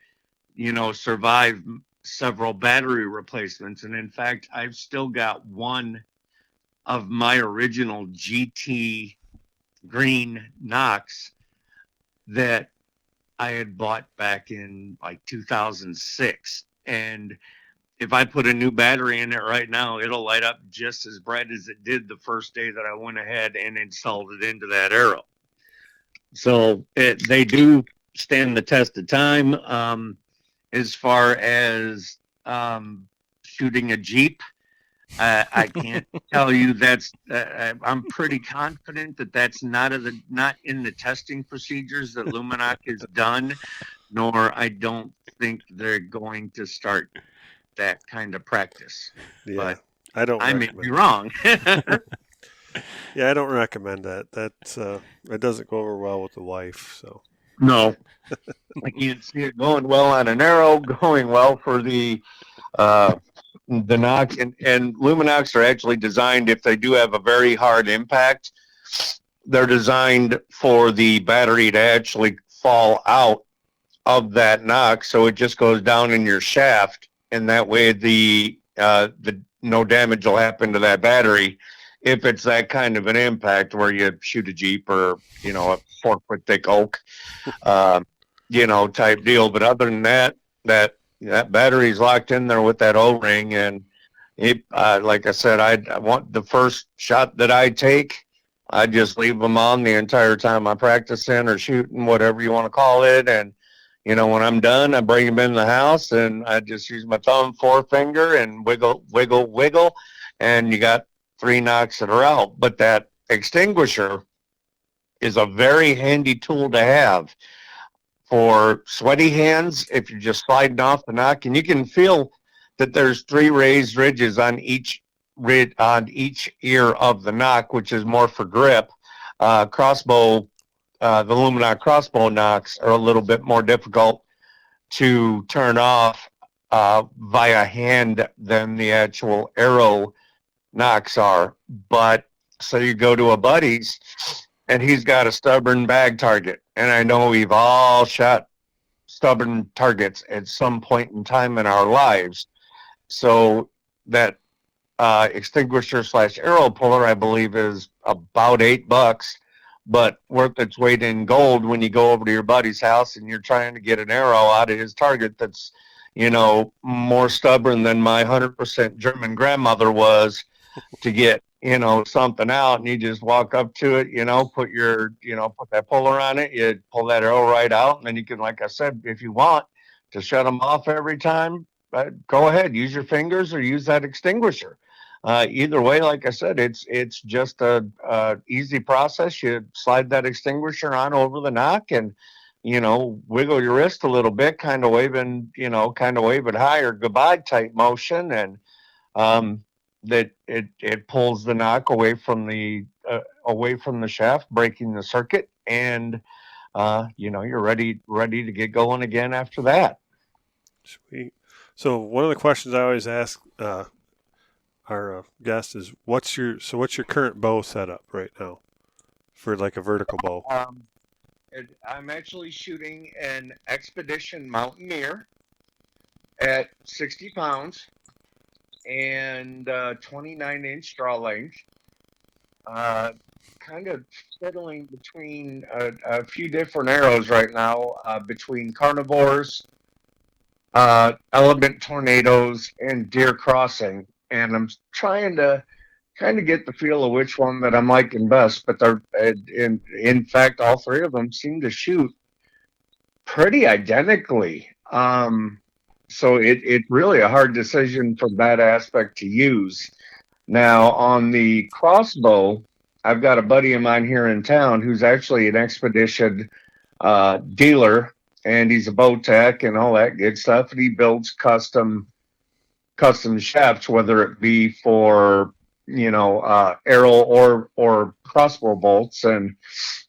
survive several battery replacements. And in fact, I've still got one of my original GT green Knocks that I had bought back in like 2006. And if I put a new battery in it right now, it'll light up just as bright as it did the first day that I went ahead and installed it into that arrow. So they do stand the test of time. As far as shooting a Jeep, I can't tell you that's. I'm pretty confident that that's not in the testing procedures that Lumenok has done, nor I don't think they're going to start that kind of practice. Yeah, But I don't. I may be wrong. Yeah, I don't recommend that. That doesn't go over well with the wife. So No, I can't see it going well on an arrow, going well for the Nock, and Luminoks are actually designed, if they do have a very hard impact, they're designed for the battery to actually fall out of that Nock, so it just goes down in your shaft, and that way the no damage will happen to that battery if it's that kind of an impact where you shoot a Jeep or a 4-foot thick oak, type deal. But other than that, that battery's locked in there with that O-ring, and it, like I said, I want the first shot that I take, I just leave them on the entire time I'm practicing or shooting, whatever you want to call it, and when I'm done, I bring them in the house and I just use my thumb, forefinger, and wiggle, wiggle, wiggle, and you got 3 Nocks that are out. But that extinguisher is a very handy tool to have for sweaty hands if you're just sliding off the Nock, and you can feel that there's 3 raised ridges on each ear of the Nock, which is more for grip. Crossbow. The Luminok crossbow Nocks are a little bit more difficult to turn off via hand than the actual arrow Nocks are. But so you go to a buddy's and he's got a stubborn bag target. And I know we've all shot stubborn targets at some point in time in our lives. So that extinguisher / arrow puller, I believe, is about $8, but worth its weight in gold when you go over to your buddy's house and you're trying to get an arrow out of his target that's, more stubborn than my 100% German grandmother was to get, something out, and you just walk up to it, put put that puller on it, you pull that arrow right out, and then you can, like I said, if you want to shut them off every time, go ahead, use your fingers or use that extinguisher. Either way, like I said, it's just a easy process. You slide that extinguisher on over the Nock and, wiggle your wrist a little bit, kind of wave it high or goodbye type motion, and that it pulls the Nock away from the shaft, breaking the circuit, and you're ready to get going again after that. sweet. So one of the questions I always ask our guest is, what's your current bow setup right now for like a vertical bow? I'm actually shooting an Expedition Mountaineer at 60 pounds and 29-inch draw length. Kind of fiddling between a few different arrows right now, between carnivores, element tornadoes, and deer crossing. And I'm trying to kind of get the feel of which one that I'm liking best. But they're, in fact, all 3 of them seem to shoot pretty identically. So it's really a hard decision from that aspect to use. Now, on the crossbow, I've got a buddy of mine here in town who's actually an Expedition dealer, and he's a bow tech and all that good stuff. And he builds custom shafts, whether it be for arrow or crossbow bolts. And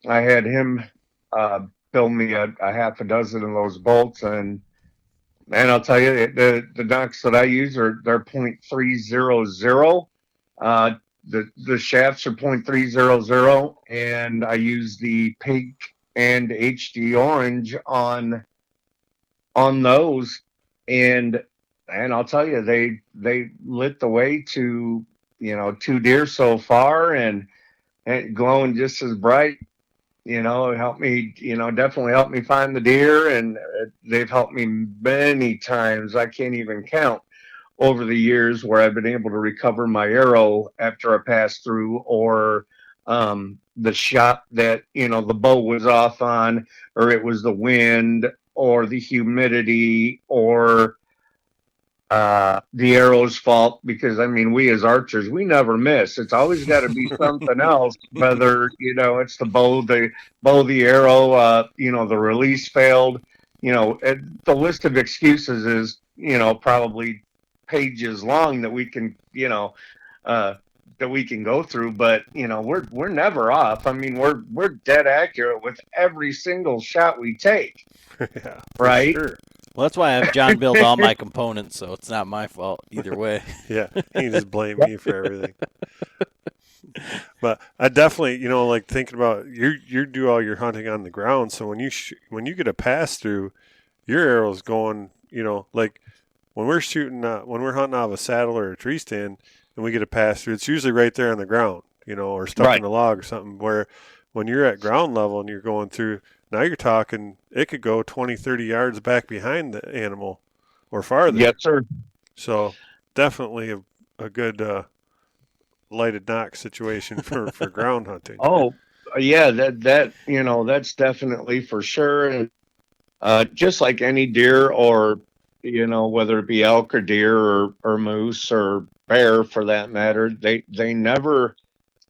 I had him build me a half a dozen of those bolts, and man, I'll tell you, the Nocks that I use they're .300. The shafts are .300, and I use the pink and HD orange on those, and I'll tell you, they lit the way to 2 deer so far, and glowing just as bright. It helped me, definitely helped me find the deer, and they've helped me many times. I can't even count over the years where I've been able to recover my arrow after a pass through, or the shot that, the bow was off on, or it was the wind or the humidity or the arrow's fault, because I mean, we as archers, we never miss. It's always got to be something else, whether it's the bow, the arrow, the release failed. The list of excuses is probably pages long that we can go through, but we're never off. I mean, we're dead accurate with every single shot we take. Yeah, right? Sure. Well, that's why I have John build all my components, so it's not my fault either way. Yeah, he can just blame me for everything. But I definitely, like thinking about you do all your hunting on the ground. So when you get a pass through, your arrow's going, like when we're shooting, when we're hunting out of a saddle or a tree stand, and we get a pass through, it's usually right there on the ground, or stuck in a log or something. Where when you're at ground level and you're going through, now you're talking, it could go 20, 30 yards back behind the animal or farther. Yes, sir. So definitely a good lighted knock situation for ground hunting. Oh, yeah, that's definitely for sure. And just like any deer, or whether it be elk or deer or moose or bear for that matter, they never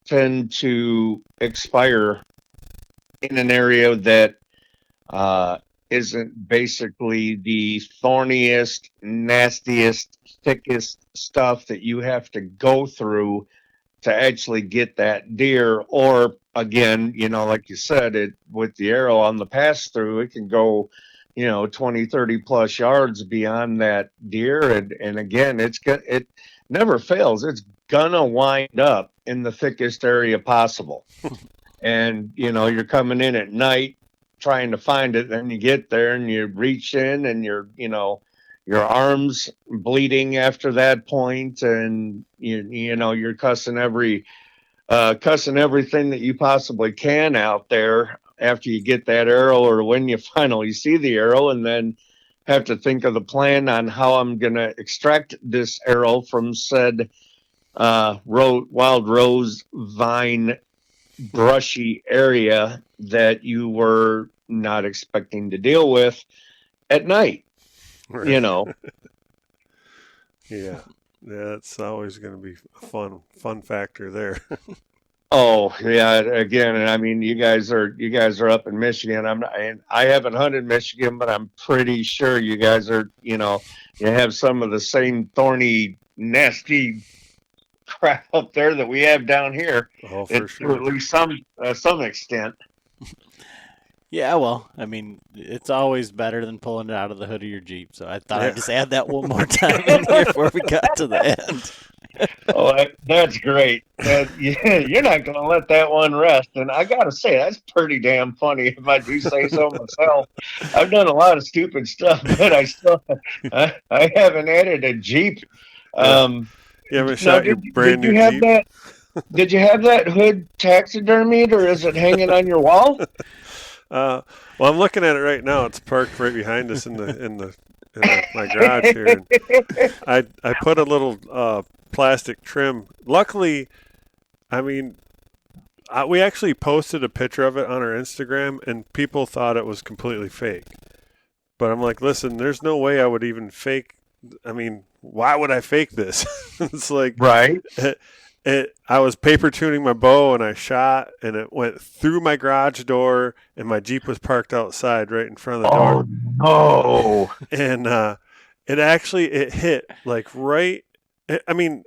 tend to expire in an area that isn't basically the thorniest, nastiest, thickest stuff that you have to go through to actually get that deer. Or again, like you said, it with the arrow on the pass through, it can go 20, 30 plus yards beyond that deer, and again, it never fails. It's gonna wind up in the thickest area possible. And you're coming in at night trying to find it, then you get there and you reach in and your arms bleeding after that point, and you're cussing everything that you possibly can out there after you get that arrow, or when you finally see the arrow, and then have to think of the plan on how I'm going to extract this arrow from said wild rose vine brushy area that you were not expecting to deal with at night. Right. Yeah, it's always going to be a fun factor there. Oh yeah, again, and I mean, you guys are up in Michigan. I haven't hunted Michigan, but I'm pretty sure you guys are, you have some of the same thorny, nasty crap up there that we have down here. Oh, for sure. To at least some extent. Yeah, well, I mean, it's always better than pulling it out of the hood of your Jeep. So I thought I'd just add that one more time in here before we got to the end. Oh, that's great. You're not going to let that one rest. And I got to say, that's pretty damn funny, if I do say so myself. I've done a lot of stupid stuff, but I haven't added a Jeep. You ever shot your brand new Jeep? Did you have that hood taxidermied, or is it hanging on your wall? Well, I'm looking at it right now. It's parked right behind us in my garage here. And I put a little plastic trim. Luckily, I mean, we actually posted a picture of it on our Instagram, and people thought it was completely fake. But I'm like, listen, there's no way I would even fake. I mean, why would I fake this? It's like, right. I was paper tuning my bow, and I shot, and it went through my garage door, and my Jeep was parked outside right in front of the door. Oh, no. And it hit like right. I mean,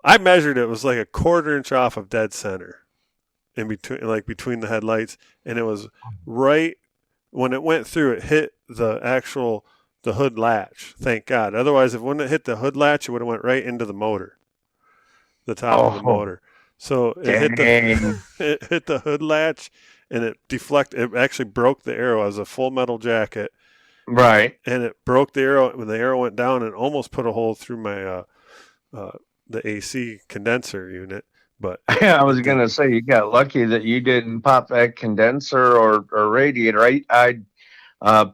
I measured it was like a 1/4 inch off of dead center in between the headlights, and it was right when it went through. It hit the hood latch. Thank God. Otherwise, if it wouldn't have hit the hood latch, it would have went right into the motor. The top of the motor. So it hit the hood latch, and it deflected. It actually broke the arrow. It was a full metal jacket. Right. And it broke the arrow when the arrow went down, and almost put a hole through my the AC condenser unit. But I was going to say, you got lucky that you didn't pop that condenser or radiator.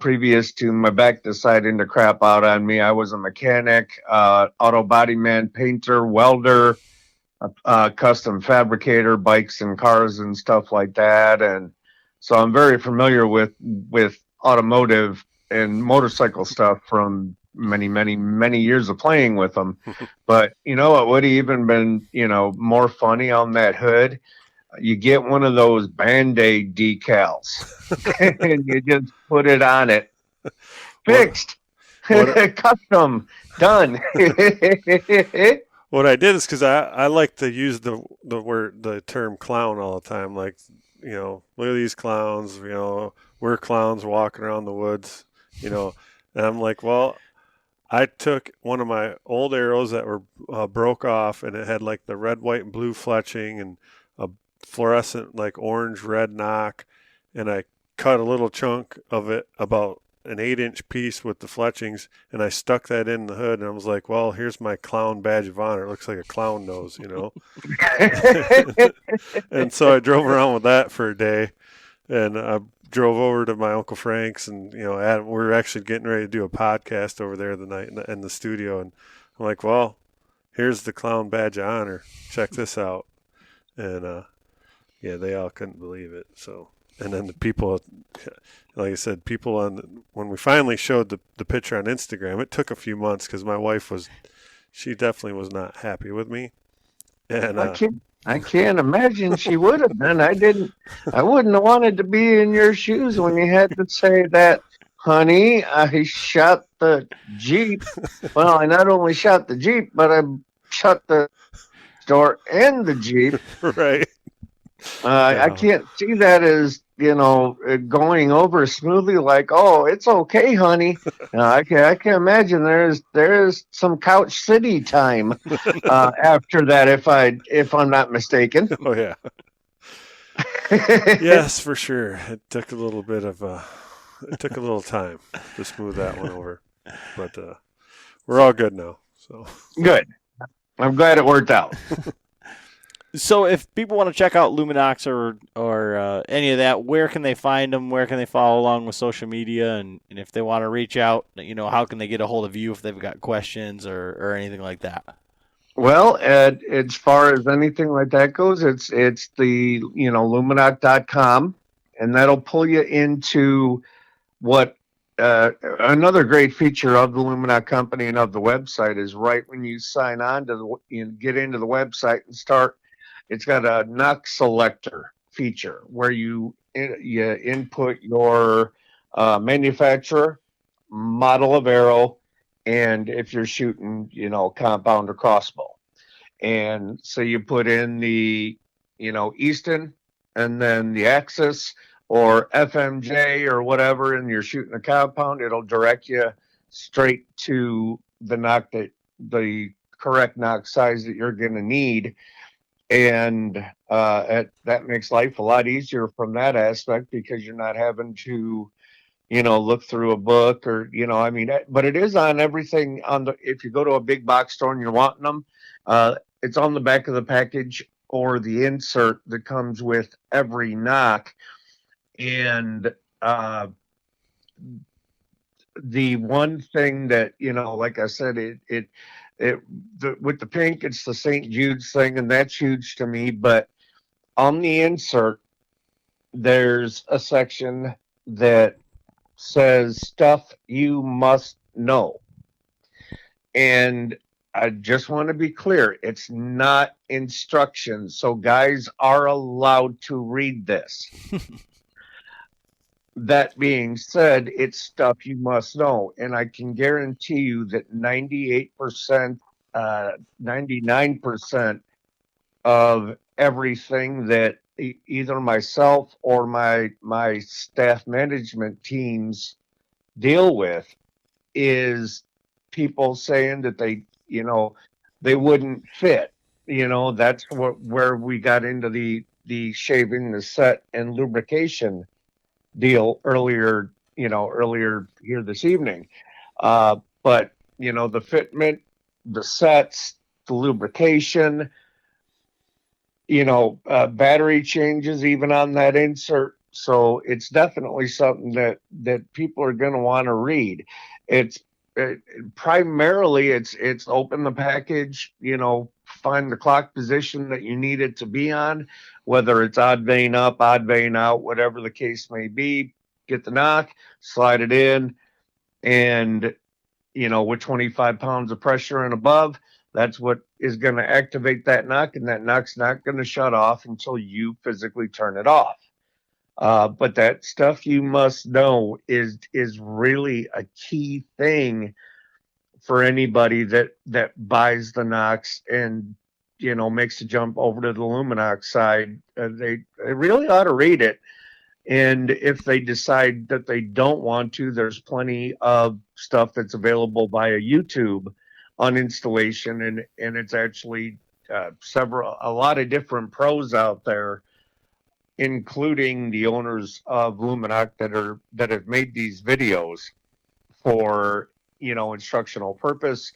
Previous to my back deciding to crap out on me, I was a mechanic, auto body man, painter, welder, custom fabricator, bikes and cars and stuff like that. And so I'm very familiar with automotive and motorcycle stuff from many years of playing with them. But you know what would have even been, more funny on that hood? You get one of those Band-Aid decals and you just put it on it. What Fixed. what Custom. Done. what I did is because I like to use the term clown all the time. Like, look at these clowns. We're clowns walking around the woods. And I'm like, well, I took one of my old arrows that were broke off, and it had like the red, white, and blue fletching and a fluorescent like orange red knock, and I cut a little chunk of it about an 8-inch piece with the fletchings, and I stuck that in the hood, and I was like, well, here's my clown badge of honor. It looks like a clown nose. And so I drove around with that for a day, and I drove over to my Uncle Frank's, and Adam, we were actually getting ready to do a podcast over there the night in the studio, and I'm like, well, here's the clown badge of honor. Check this out. And yeah, they all couldn't believe it. So, and then the people, like I said, when we finally showed the picture on Instagram, it took a few months because my wife she definitely was not happy with me. And I can't imagine she would have been. I wouldn't have wanted to be in your shoes when you had to say that, honey, I shot the Jeep. Well, I not only shot the Jeep, but I shot the door and the Jeep. right. I can't see that as, going over smoothly like, oh, it's okay, honey. I can imagine there's some couch city time after that if I'm not mistaken. Oh yeah. Yes, for sure. It took a little time to smooth that one over, but we're all good now. So good. I'm glad it worked out. So if people want to check out Luminox or any of that, where can they find them? Where can they follow along with social media? And if they want to reach out, how can they get a hold of you if they've got questions or anything like that? Well, as far as anything like that goes, it's the, Lumenok.com, and that'll pull you into what another great feature of the Luminok company and of the website is right when you sign on get into the website and start. It's got a Nock Selector feature where you input your manufacturer, model of arrow, and if you're shooting, compound or crossbow. And so you put in the, Easton and then the Axis or FMJ or whatever, and you're shooting a compound, it'll direct you straight to the correct Nock size that you're going to need. And that makes life a lot easier from that aspect because you're not having to, look through a book or, but it is on everything if you go to a big box store and you're wanting them, it's on the back of the package or the insert that comes with every Nock. And the one thing that, like I said, with the pink, it's the St. Jude's thing, and that's huge to me. But on the insert, there's a section that says stuff you must know. And I just want to be clear, it's not instructions. So guys are allowed to read this. That being said, it's stuff you must know. And I can guarantee you that 98%, 99% of everything that either myself or my staff management teams deal with is people saying that they wouldn't fit. That's where we got into the shaving, the set, and lubrication deal earlier here this evening. But the fitment, the sets, the lubrication, battery changes, even on that insert, So it's definitely something that people are going to want to read. It's it, primarily it's open the package, find the clock position that you need it to be on, whether it's odd vein up, odd vein out, whatever the case may be. Get the knock, slide it in, and with 25 pounds of pressure and above, that's what is going to activate that knock, and that knock's not going to shut off until you physically turn it off. But that stuff you must know is really a key thing for anybody that buys the Knocks and makes the jump over to the Luminok side. They really ought to read it. And if they decide that they don't want to, there's plenty of stuff that's available via YouTube on installation, and it's actually a lot of different pros out there, including the owners of Luminok that have made these videos for instructional purpose.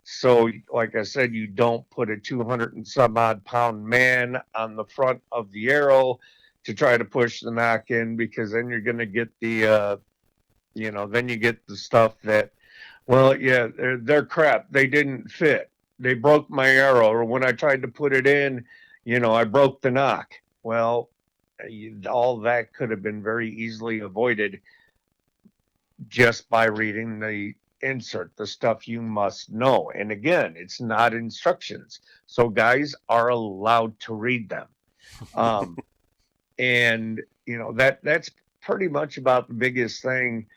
So, like I said, you don't put a 200 and some odd pound man on the front of the arrow to try to push the knock in, because then you're going to get then you get the stuff that, well, yeah, they're crap. They didn't fit. They broke my arrow, or when I tried to put it in, I broke the knock. Well, all that could have been very easily avoided just by reading the insert, the stuff you must know. And again, it's not instructions, so guys are allowed to read them. And that's pretty much about the biggest thing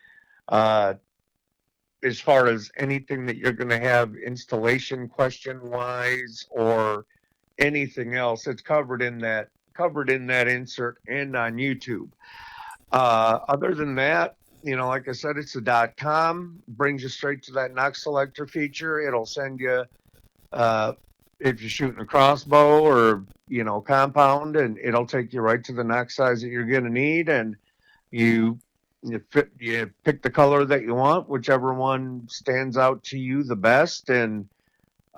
as far as anything that you're going to have installation question wise or anything else. It's covered in that insert and on YouTube. Other than that, like I said, it's a .com, brings you straight to that Nock Selector feature. It'll send you, if you're shooting a crossbow or, compound, and it'll take you right to the Nock size that you're going to need. And you pick the color that you want, whichever one stands out to you the best. And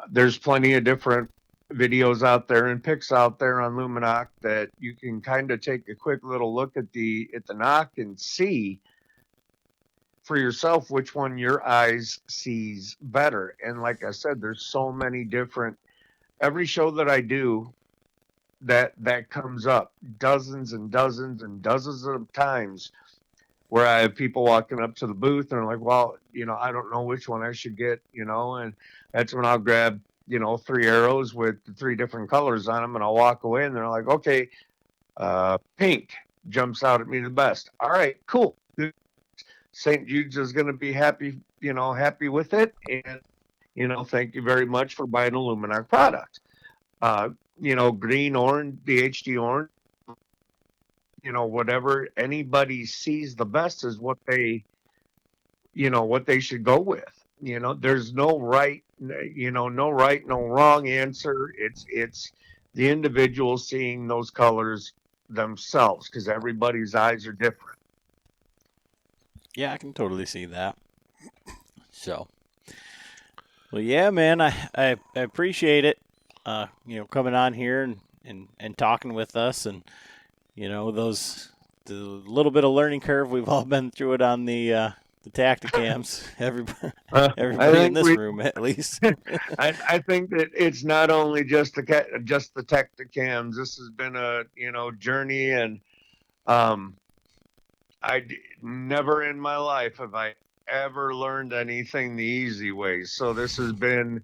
there's plenty of different videos out there and pics out there on Luminok that you can kind of take a quick little look at the Nock and see for yourself which one your eyes sees better. And like I said, there's so many different, every show that I do that comes up dozens and dozens and dozens of times where I have people walking up to the booth and they're like, well, I don't know which one I should get, and that's when I'll grab 3 arrows with the 3 different colors on them, and I'll walk away, and they're like, okay, pink jumps out at me the best. All right, cool. St. Jude's is going to be happy with it, and thank you very much for buying a Luminok product. Green, orange, the HD orange, whatever anybody sees the best is what they should go with. There's no right, no wrong answer. It's the individual seeing those colors themselves, because everybody's eyes are different. Yeah, I can totally see that. So, well, yeah, man, I appreciate it. Coming on here and talking with us, and the little bit of learning curve we've all been through it on the Tacticams. Everybody in this room, at least. I think that it's not only just the Tacticams. This has been a journey, and I never in my life have I ever learned anything the easy way. So this has been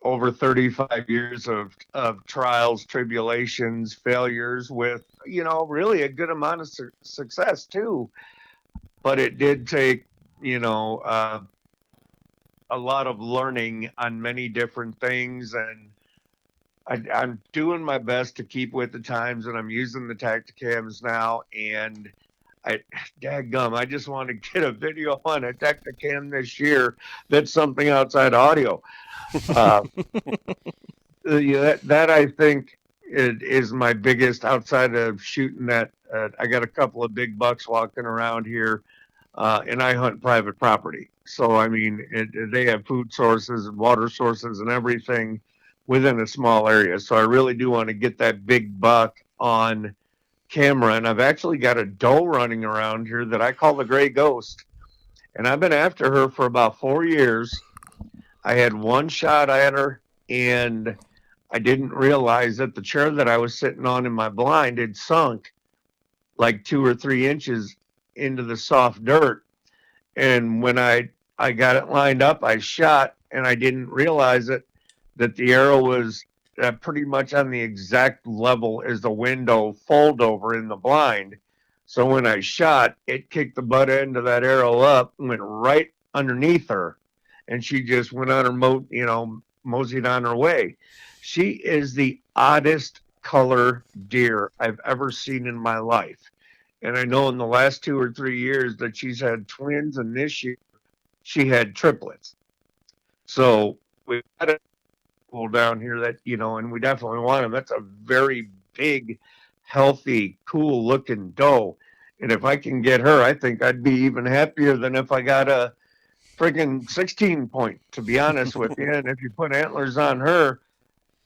over 35 years of trials, tribulations, failures, with really a good amount of success too. But it did take a lot of learning on many different things, and I'm doing my best to keep with the times, and I'm using the Tacticams now. And dadgum, I just want to get a video on a Tacticam this year that's something outside audio. That I think is my biggest, outside of shooting that. I got a couple of big bucks walking around here, and I hunt private property. So, I mean, they have food sources and water sources and everything within a small area. So I really do want to get that big buck on camera, and I've actually got a doe running around here that I call the Gray Ghost. And I've been after her for about 4 years. I had one shot at her, and I didn't realize that the chair that I was sitting on in my blind had sunk like 2 or 3 inches into the soft dirt. And when I got it lined up, I shot, and I didn't realize it, that the arrow was pretty much on the exact level as the window fold over in the blind. So when I shot, it kicked the butt end of that arrow up, went right underneath her, and she just went on her moseyed on her way. She is the oddest color deer I've ever seen in my life. And I know in the last 2 or 3 years that she's had twins, and this year she had triplets. So we've got a pool down here that, and we definitely want them. That's a very big, healthy, cool looking doe. And if I can get her, I think I'd be even happier than if I got a friggin' 16 point, to be honest with you. And if you put antlers on her,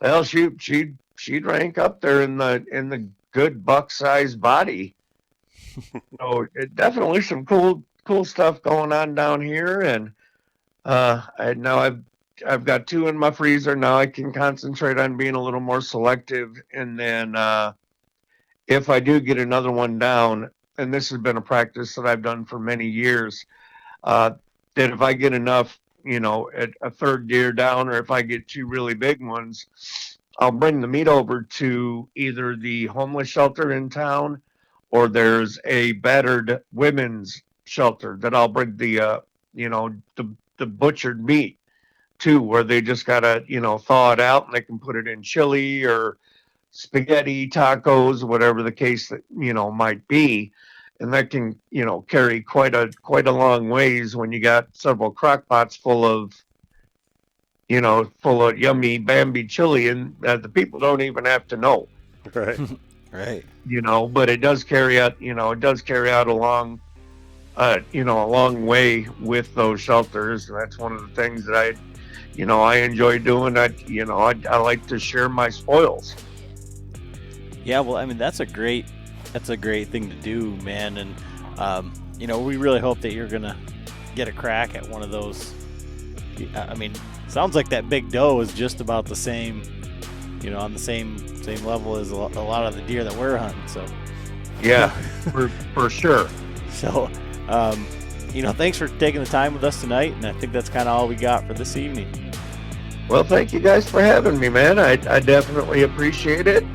well, she'd rank up there in the good buck size body. So it definitely some cool stuff going on down here. And I've got 2 in my freezer. Now I can concentrate on being a little more selective. And then if I do get another one down, and this has been a practice that I've done for many years, that if I get enough, at a third deer down, or if I get 2 really big ones, I'll bring the meat over to either the homeless shelter in town, or there's a battered women's shelter that I'll bring the butchered meat to, where they just gotta, thaw it out, and they can put it in chili or spaghetti, tacos, whatever the case that, might be. And that can, carry quite a long ways when you got several crock pots full of yummy Bambi chili, and the people don't even have to know. Right. Right. But it does carry out, a long, a long way with those shelters. And that's one of the things that I enjoy doing. I like to share my spoils. Yeah, well, I mean, that's a great thing to do, man. And we really hope that you're gonna get a crack at one of those. I mean, sounds like that big doe is just about the same, on the same level as a lot of the deer that we're hunting. So yeah, for sure. So thanks for taking the time with us tonight, and I think that's kind of all we got for this evening. Well, thank you guys for having me, man. I definitely appreciate it.